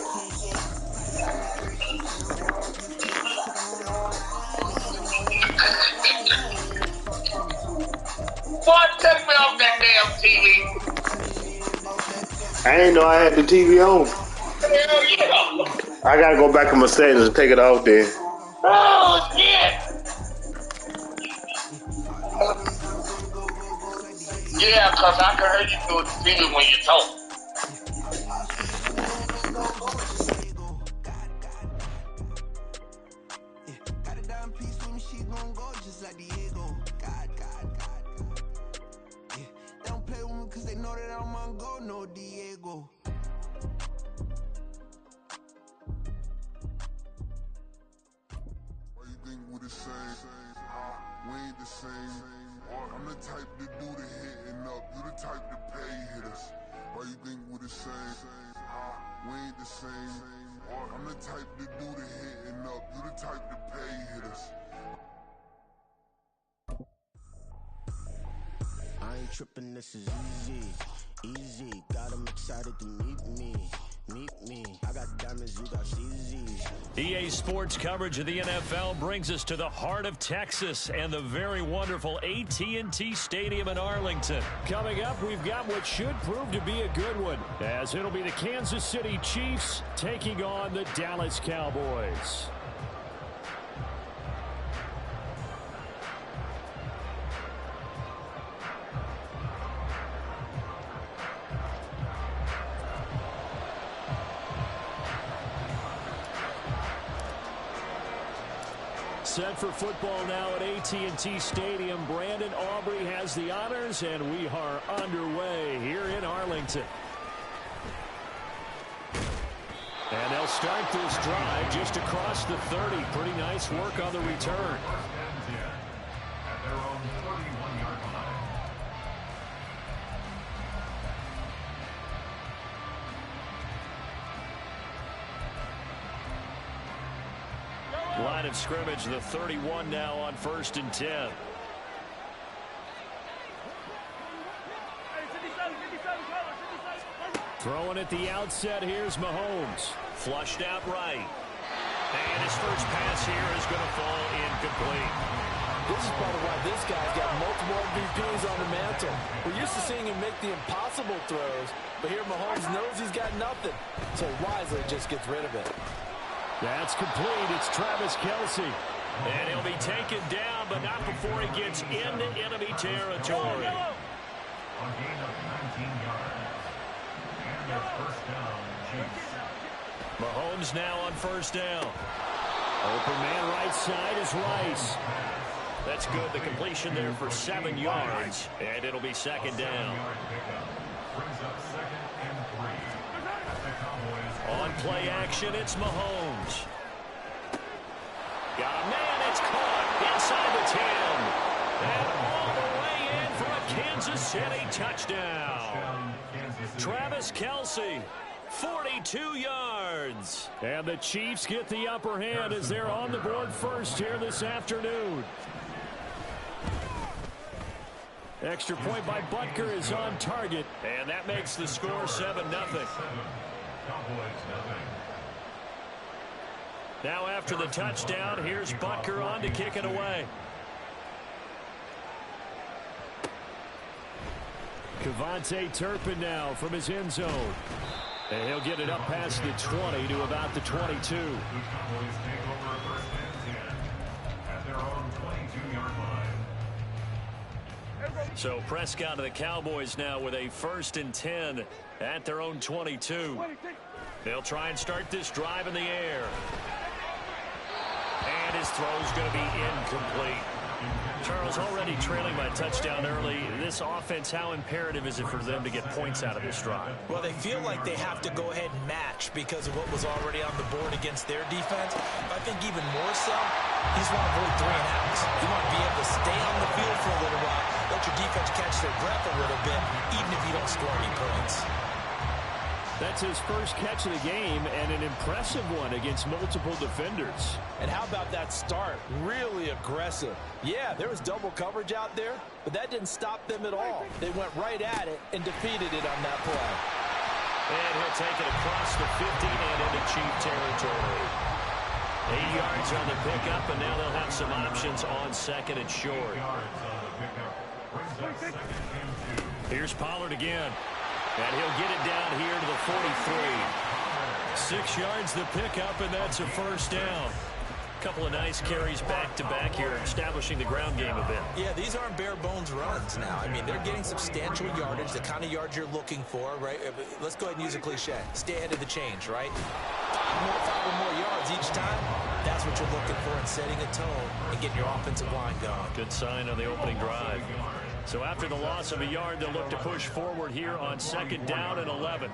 Boy, take me off that damn TV. I ain't know I had the TV on. Hell yeah. I gotta go back in my settings and take it off there. Oh, shit. Yeah, because I can hear you through the TV when you talk. We ain't the same. I'm the type to do the hitting up. You the type to pay hitters. Why you think we the same? We ain't the same. I'm the type to do the hitting up. You the type to pay hitters. I ain't tripping, this is easy. Easy, got 'em excited to meet me. Meet me. I got diamonds, you got CZs. EA Sports coverage of the NFL brings us to the heart of Texas and the very wonderful AT&T Stadium in Arlington. Coming up, we've got what should prove to be a good one, as it'll be the Kansas City Chiefs taking on the Dallas Cowboys. Set for football now at AT&T Stadium. Brandon Aubrey has the honors, and we are underway here in Arlington. And they'll start this drive just across the 30. Pretty nice work on the return. At their own 31-yard line. Line of scrimmage, the 31 now on 1st and 10. Throwing at the outset, here's Mahomes. Flushed out right. And his first pass here is going to fall incomplete. This is part of why this guy's got multiple MVPs on the mantle. We're used to seeing him make the impossible throws, but here Mahomes knows he's got nothing, so wisely just gets rid of it. That's complete. It's Travis Kelce. And he'll be taken down, but not before he gets into enemy territory. A gain of 19 yards. And their first down, Chiefs. Mahomes now on 1st down. Open man right side is Rice. That's good. The completion there for 7 yards. And it'll be 2nd down. Brings up 2nd and 3. On play action, it's Mahomes. Got a man, it's caught inside the 10. And all the way in for a Kansas City touchdown. Travis Kelce, 42 yards. And the Chiefs get the upper hand as they're on the board first here this afternoon. Extra point by Butker is on target, and that makes the score 7-0. Now after the touchdown, here's Butker on to kick it away. Kevontae Turpin now from his end zone. And he'll get it up past the 20 to about the 22. So Prescott and the Cowboys now with a 1st and 10 at their own 22. They'll try and start this drive in the air. And his throw's going to be incomplete. Charles, already trailing by a touchdown early. This offense, how imperative is it for them to get points out of this drive? Well, they feel like they have to go ahead and match because of what was already on the board against their defense. I think even more so, you just want to avoid 3 and outs. You want to be able to stay on the field for a little while, let your defense catch their breath a little bit, even if you don't score any points. That's his first catch of the game, and an impressive one against multiple defenders. And how about that start? Really aggressive. Yeah, there was double coverage out there, but that didn't stop them at all. They went right at it and defeated it on that play. And he'll take it across the 50 and into Chief territory. 8 yards on the pickup, and now they'll have some options on 2nd and short. Here's Pollard again. And he'll get it down here to the 43. 6 yards the pickup, and that's a 1st down. Couple of nice carries back-to-back here, establishing the ground game a bit. Yeah, these aren't bare-bones runs now. I mean, they're getting substantial yardage, the kind of yards you're looking for, right? Let's go ahead and use a cliche. Stay ahead of the change, right? 5 or more yards each time. That's what you're looking for in setting a tone and getting your offensive line going. Good sign on the opening drive. So after the loss of a yard, they'll look to push forward here on 2nd down and 11.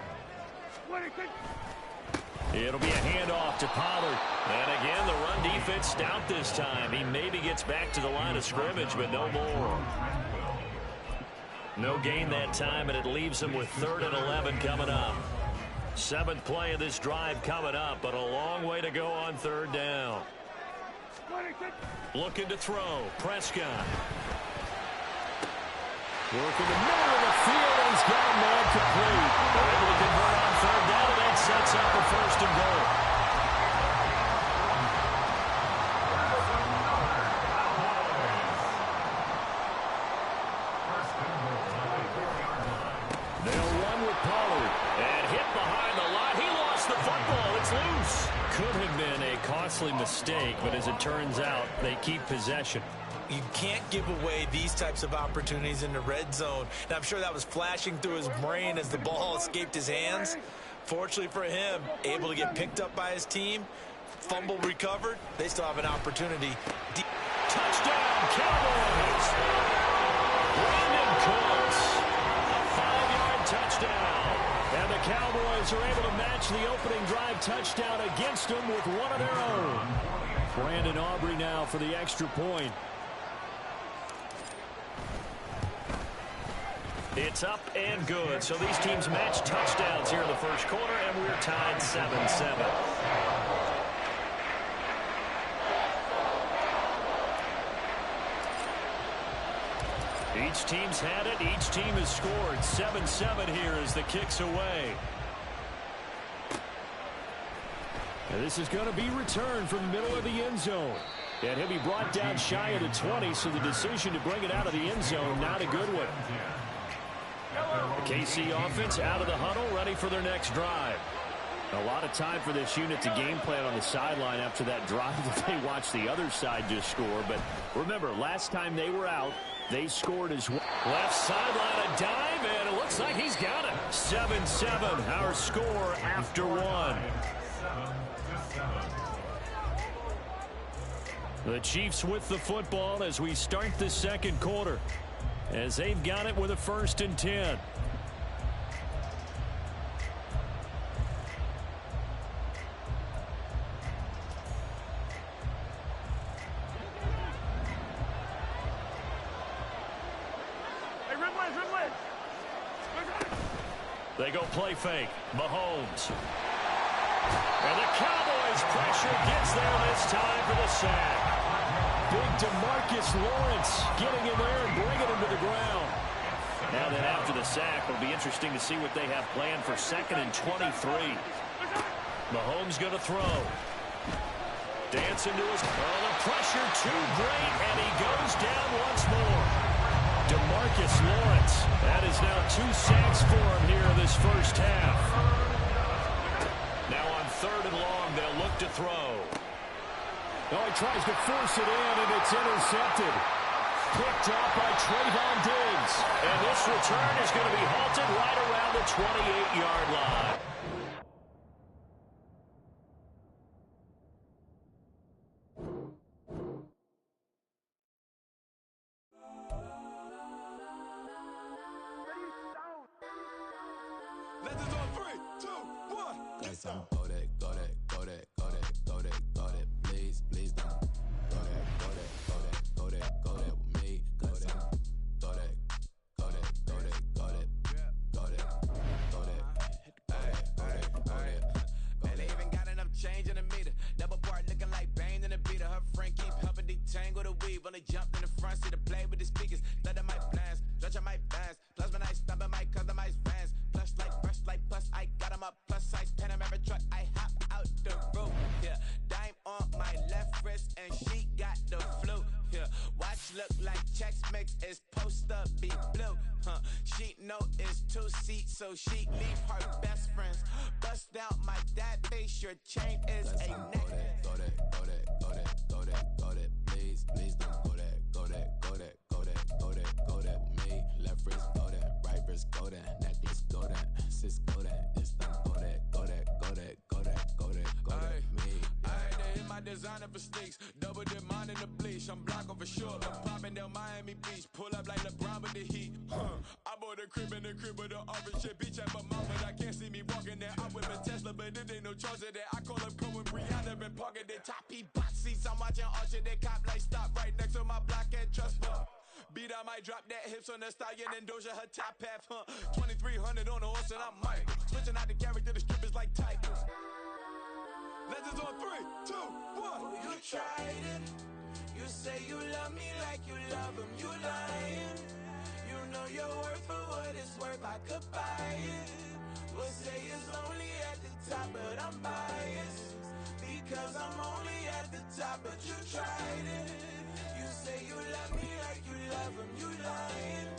It'll be a handoff to Pollard. And again, the run defense stout this time. He maybe gets back to the line of scrimmage, but no more. No gain that time, and it leaves him with 3rd and 11 coming up. 7th play of this drive coming up, but a long way to go on 3rd down. Looking to throw. Prescott. Working the middle of the field, and he's got a man complete. They're able to convert on 3rd down, and that sets up a 1st and goal. They'll run with Pollard, and hit behind the line. He lost the football. It's loose. Could have been a costly mistake, but as it turns out, they keep possession. You can't give away these types of opportunities in the red zone. And I'm sure that was flashing through his brain as the ball escaped his hands. Fortunately for him, able to get picked up by his team, fumble recovered. They still have an opportunity. Touchdown, Cowboys! Brandon Cooks, a 5-yard touchdown. And the Cowboys are able to match the opening drive touchdown against them with one of their own. Brandon Aubrey now for the extra point. It's up and good. So these teams match touchdowns here in the 1st quarter, and we're tied 7-7. Each team's had it. Each team has scored. 7-7 here as the kick's away. And this is going to be returned from the middle of the end zone. And he'll be brought down shy of the 20, so the decision to bring it out of the end zone, not a good one. The KC offense out of the huddle, ready for their next drive. A lot of time for this unit to game plan on the sideline after that drive that they watched the other side just score. But remember, last time they were out, they scored as well. Left sideline, a dive, and it looks like he's got it. 7-7, our score after one. The Chiefs with the football as we start the 2nd quarter, as they've got it with a 1st and 10. They go play fake. Mahomes. And the Cowboys pressure gets there this time for the sack. Big DeMarcus Lawrence getting in there and bringing him to the ground. Now then, after the sack, it'll be interesting to see what they have planned for 2nd and 23. Mahomes going to throw. Dancing to his... Oh, the pressure too great, and he goes down once more. DeMarcus Lawrence. That is now 2 sacks for him here in this first half. Now on 3rd and long, they'll look to throw. Oh, he tries to force it in, and it's intercepted. Picked off by Trayvon Diggs. And this return is going to be halted right around the 28-yard line. Let's just on 3, 2, 1. Yes, I'm go that, go that, go that, go that, go that, go that. Please, please don't. Go that, go that, go that, go that, go that with me. Go that, go that, go that, go that, go that, go that, go that, go that. Man, they even got enough change in the meter. Double part looking like Bane in the beater. Her friend keep helping detangle the weave. When they jumped in the front seat to play with the speakers. Study my plans, stretch on my bands. Plus when I stop in my customized vans. Plus like brush like plus I got 'em up. Plus size Panamera truck. I hop out the roof. Yeah, dime on my left wrist and she got the flu. Yeah, watch look like Chex Mix is post up be blue. She know it's 2 seats, so she leave her best friends. Bust out my dad face. Your chain is a necklace. Go that, go that, go that, go that, go that. Please, please don't go that, go that, go that, go that, go that, go that with me. Left wrist go that, right wrist go that, necklace go that, sis go that, this don't go that, go that, go that, go that, go that, go that with me. I had to hit my designer for sneaks. Double dip mine in the bleach. I'm blocking for sure. I'm popping down Miami Beach. Pull up like LeBron with the heat. I bought a crib in the crib with the office shit. Beach at my mom, but I can't see me walking there. I whip a Tesla, but it ain't no charge of that. I call up Cohen Brianna, been parking the top P box seats. I'm watching Archer, they cop like stop right next to my block at Trust Fund. Beat, I might drop that hips on the stallion and Doja her top half, 2300 on the horse and I'm Mike. Switching out the character, the strip is like Tigers. Let's just on 3, 2, 1. You tried it. You say you love me like you love him. You lying. You know your worth for what it's worth. I could buy it. We'll say it's only at the top, but I'm biased. Because I'm only at the top, but you tried it. You say you love me like you love him. You lying.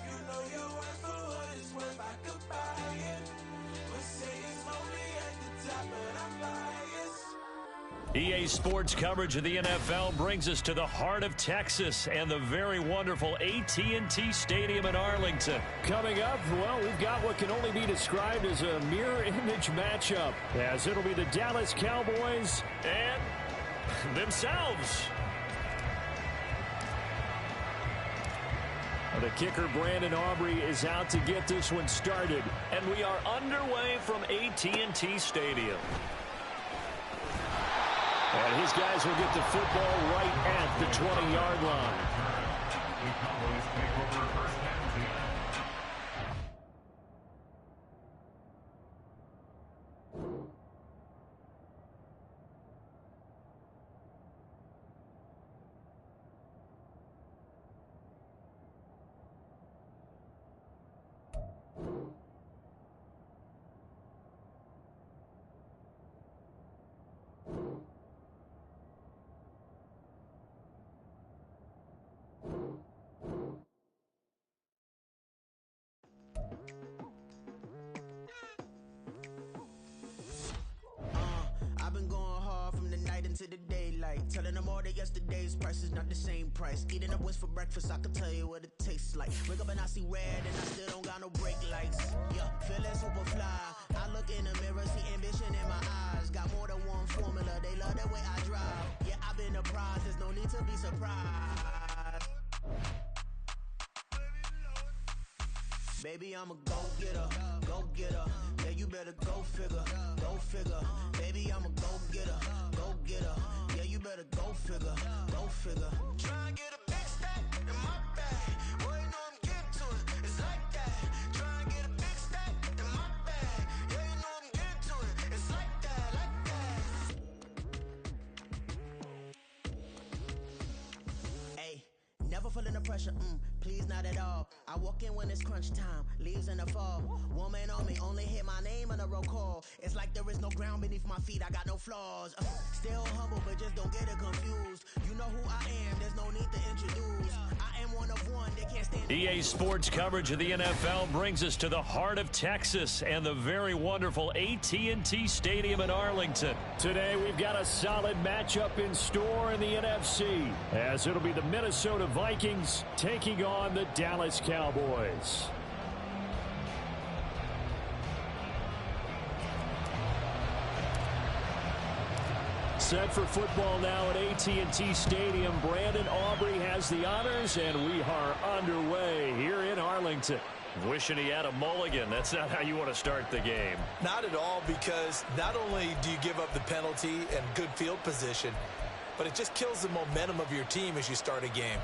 You know your worth for what it's worth. I could buy it. We'll say it's only at the top, but I'm biased. EA Sports coverage of the NFL brings us to the heart of Texas and the very wonderful AT&T Stadium in Arlington. Coming up, well, we've got what can only be described as a mirror image matchup, as it'll be the Dallas Cowboys and themselves. The kicker, Brandon Aubrey, is out to get this one started. And we are underway from AT&T Stadium. And his guys will get the football right at the 20-yard line. The Cowboys take over 1st and 10. I've been going hard from the night into the daylight. Telling them all that yesterday's price is not the same price. Eating up what's for breakfast, I can tell you what it tastes like. Wake up and I see red and I still don't got no brake lights. Yeah, feeling super fly. I look in the mirror, see ambition in my eyes. Got more than one formula, they love the way I drive. Yeah, I've been a prize, there's no need to be surprised. Baby, I'm a go-getter, go-getter. Yeah, you better go figure, go figure. Baby, I'm a go-getter, go-getter. Yeah, you better go figure, go figure. Try and get a big stack in my bag. Boy, you know I'm getting to it, it's like that. Try and get a big stack in my bag. Yeah, you know I'm getting to it, it's like that, like that. Hey, never falling under pressure, please not at all. I walk in when it's crunch time, leaves in the fall. Woman on me, only hit my name on a roll call. It's like there is no ground beneath my feet, I got no flaws. Still humble, but just don't get it confused. You know who I am, there's no need to introduce. I am one of one, they can't stand. EA Sports coverage of the NFL brings us to the heart of Texas and the very wonderful AT&T Stadium in Arlington. Today we've got a solid matchup in store in the NFC, as it'll be the Minnesota Vikings taking on the Dallas Cowboys. Set for football now at AT&T Stadium. Brandon Aubrey has the honors, and we are underway here in Arlington. Wishing he had a mulligan. That's not how you want to start the game. Not at all, because not only do you give up the penalty and good field position, but it just kills the momentum of your team as you start a game.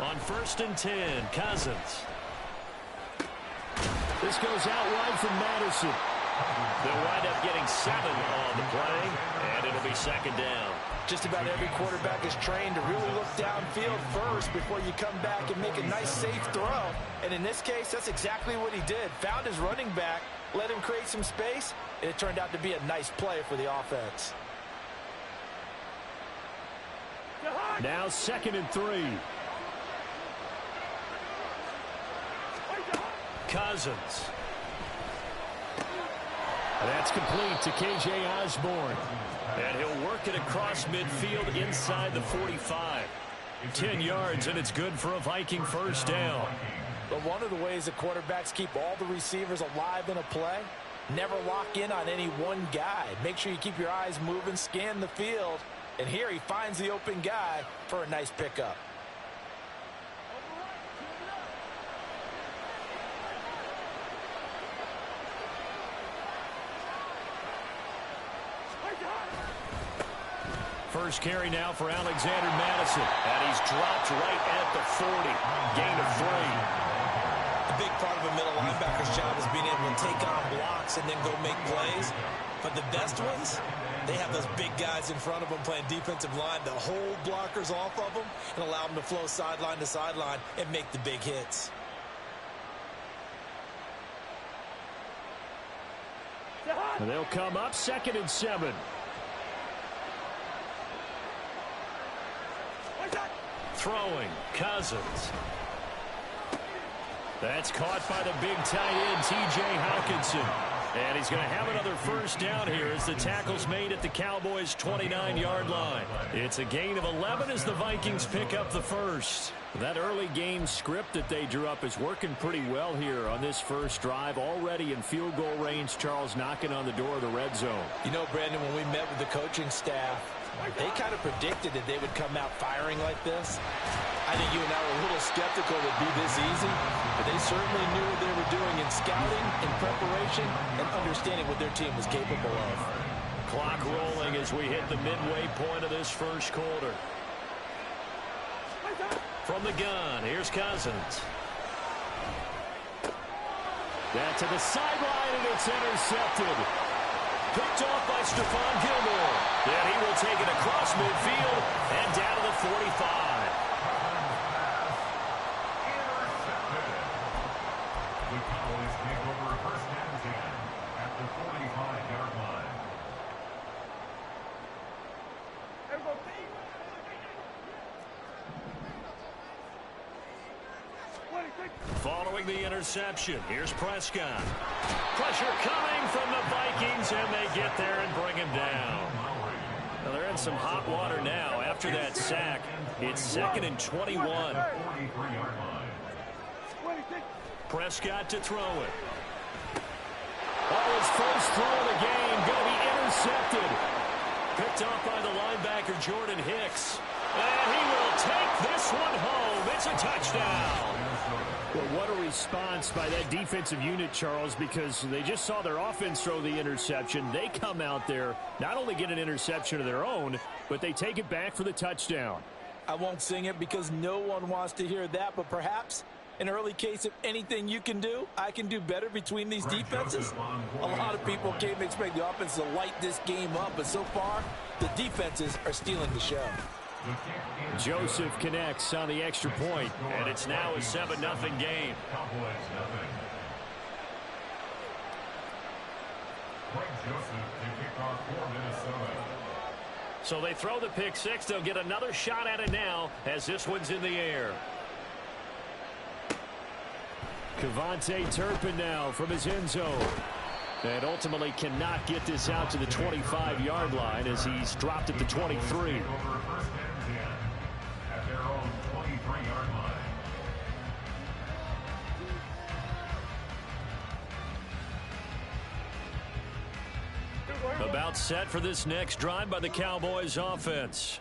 On 1st and 10, Cousins. This goes out wide from Madison. They'll wind up getting 7 on the play, and it'll be 2nd down. Just about every quarterback is trained to really look downfield first before you come back and make a nice, safe throw. And in this case, that's exactly what he did. Found his running back, let him create some space, and it turned out to be a nice play for the offense. Now 2nd and 3. Cousins. That's complete to KJ Osborne. And he'll work it across midfield inside the 45. 10 yards, and it's good for a Viking 1st down. But one of the ways that quarterbacks keep all the receivers alive in a play, never lock in on any one guy. Make sure you keep your eyes moving, scan the field. And here he finds the open guy for a nice pickup. First carry now for Alexander Madison. And he's dropped right at the 40. Gain of 3. A big part of a middle linebacker's job is being able to take on blocks and then go make plays. But the best ones, they have those big guys in front of them playing defensive line to hold blockers off of them and allow them to flow sideline to sideline and make the big hits. And they'll come up 2nd and 7. Throwing, Cousins. That's caught by the big tight end, T.J. Hawkinson. And he's going to have another 1st down here as the tackle's made at the Cowboys' 29-yard line. It's a gain of 11 as the Vikings pick up the 1st. That early game script that they drew up is working pretty well here on this first drive. Already in field goal range, Charles knocking on the door of the red zone. You know, Brandon, when we met with the coaching staff, they kind of predicted that they would come out firing like this. I think you and I were a little skeptical it would be this easy, but they certainly knew what they were doing in scouting, in preparation, and understanding what their team was capable of. Clock rolling as we hit the midway point of this first quarter. From the gun, here's Cousins. That to the sideline, and it's intercepted. Picked off by Stephon Gilmore. Then he will take it across midfield and down to the 45. The Cowboys take over 1st and 10 at the 45-yard line. Following the interception, here's Prescott. Pressure coming from the Vikings, and they get there and bring him down. Now they're in some hot water now after that sack. It's 2nd and 21. Prescott to throw it. His first throw of the game going to be intercepted. Picked off by the linebacker, Jordan Hicks. And he will take this one home. It's a touchdown. Well, what a response by that defensive unit, Charles, because they just saw their offense throw the interception. They come out there, not only get an interception of their own, but they take it back for the touchdown. I won't sing it because no one wants to hear that, but perhaps an early case of anything you can do, I can do better between these defenses. A lot of people came to expect the offense to light this game up, but so far, the defenses are stealing the show. Joseph connects on the extra point, and it's now a 7-0 game. So they throw the pick six. They'll get another shot at it now as this one's in the air. Cavante Turpin now from his end zone. And ultimately cannot get this out to the 25-yard line as he's dropped at the 23. At their own 23-yard line. About set for this next drive by the Cowboys offense.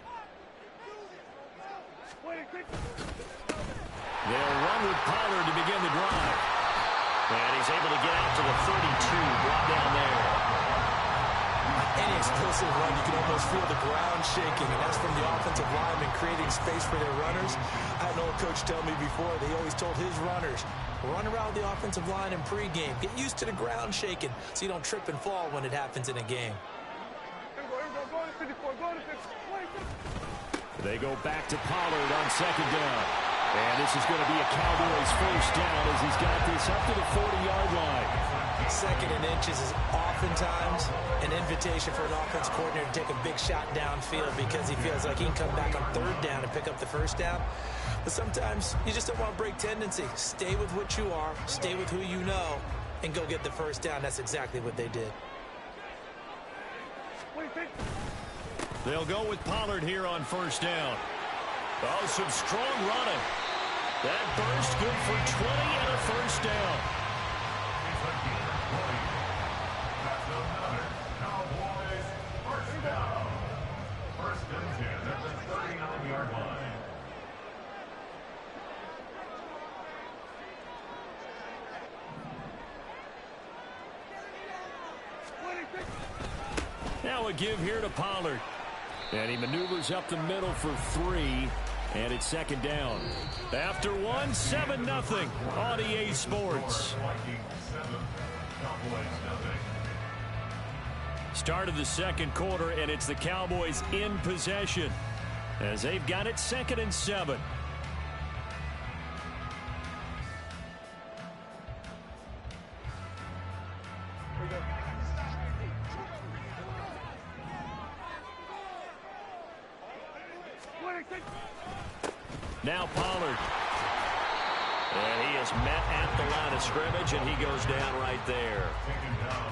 They'll run with Pollard to begin the drive. And he's able to get out to the 32, brought down there. Any explosive run, you can almost feel the ground shaking, and that's from the offensive linemen creating space for their runners. I had an old coach tell me before, they always told his runners, run around the offensive line in pregame. Get used to the ground shaking so you don't trip and fall when it happens in a game. They go back to Pollard on second down. And this is going to be a Cowboys first down as he's got this up to the 40-yard line. Second and inches is oftentimes an invitation for an offense coordinator to take a big shot downfield because he feels like he can come back on third down and pick up the first down. But sometimes you just don't want to break tendency. Stay with what you are, stay with who you know, and go get the first down. That's exactly what they did. They'll go with Pollard here on first down. Oh, some strong running. That burst good for 20 and a first down. It's a gain of 20. That's another Cowboys first down. First and 10 at the 39-yard line. Now a give here to Pollard. And he maneuvers up the middle for 3. And it's second down. After one, 7-0 on EA Sports. Start of the second quarter, and it's the Cowboys in possession as they've got it 2nd and 7. Now Pollard. And he is met at the line of scrimmage, and he goes down right there.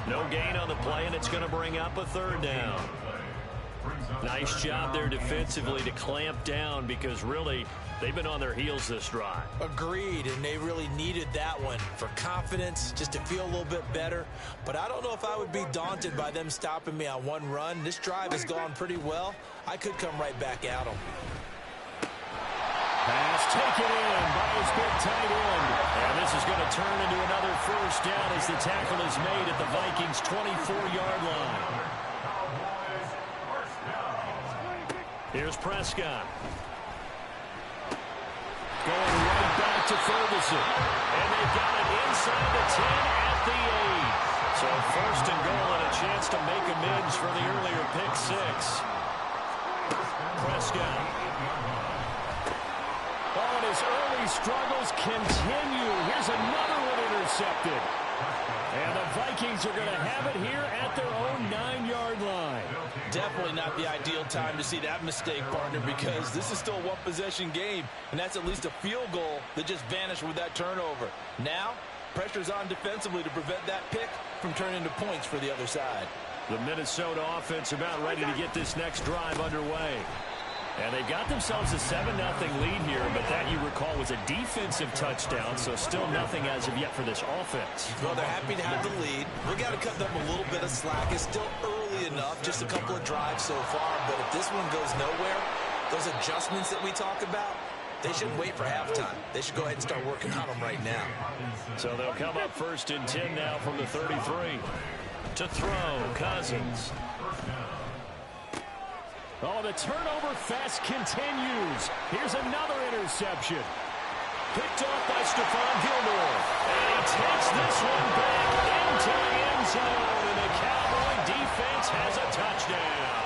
No gain on the play, and it's going to bring up a third down. Nice job there defensively to clamp down because really they've been on their heels this drive. Agreed, and they really needed that one for confidence, just to feel a little bit better. But I don't know if I would be daunted by them stopping me on one run. This drive has gone pretty well. I could come right back at them. Pass taken in by his big tight end. And this is going to turn into another first down as the tackle is made at the Vikings' 24-yard line. Here's Prescott. Going right back to Ferguson. And they've got it inside the 10 at the 8. So first and goal and a chance to make amends for the earlier pick six. Prescott. Oh, and his early struggles continue. Here's another one intercepted. And the Vikings are going to have it here at their own 9-yard line. Definitely not the ideal time to see that mistake, partner, because this is still a one-possession game, and that's at least a field goal that just vanished with that turnover. Now, pressure's on defensively to prevent that pick from turning into points for the other side. The Minnesota offense about ready to get this next drive underway. And they've got themselves a 7-0 lead here, but that, you recall, was a defensive touchdown, so still nothing as of yet for this offense. Well, they're happy to have the lead. We got to cut them a little bit of slack. It's still early enough, just a couple of drives so far, but if this one goes nowhere, those adjustments that we talk about, they shouldn't wait for halftime. They should go ahead and start working on them right now. So they'll come up first and 10 now from the 33. To throw, Cousins. Oh, the turnover fest continues. Here's another interception. Picked off by Stephon Gilmore. And he takes this one back into the end zone. And the Cowboy defense has a touchdown.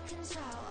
Control.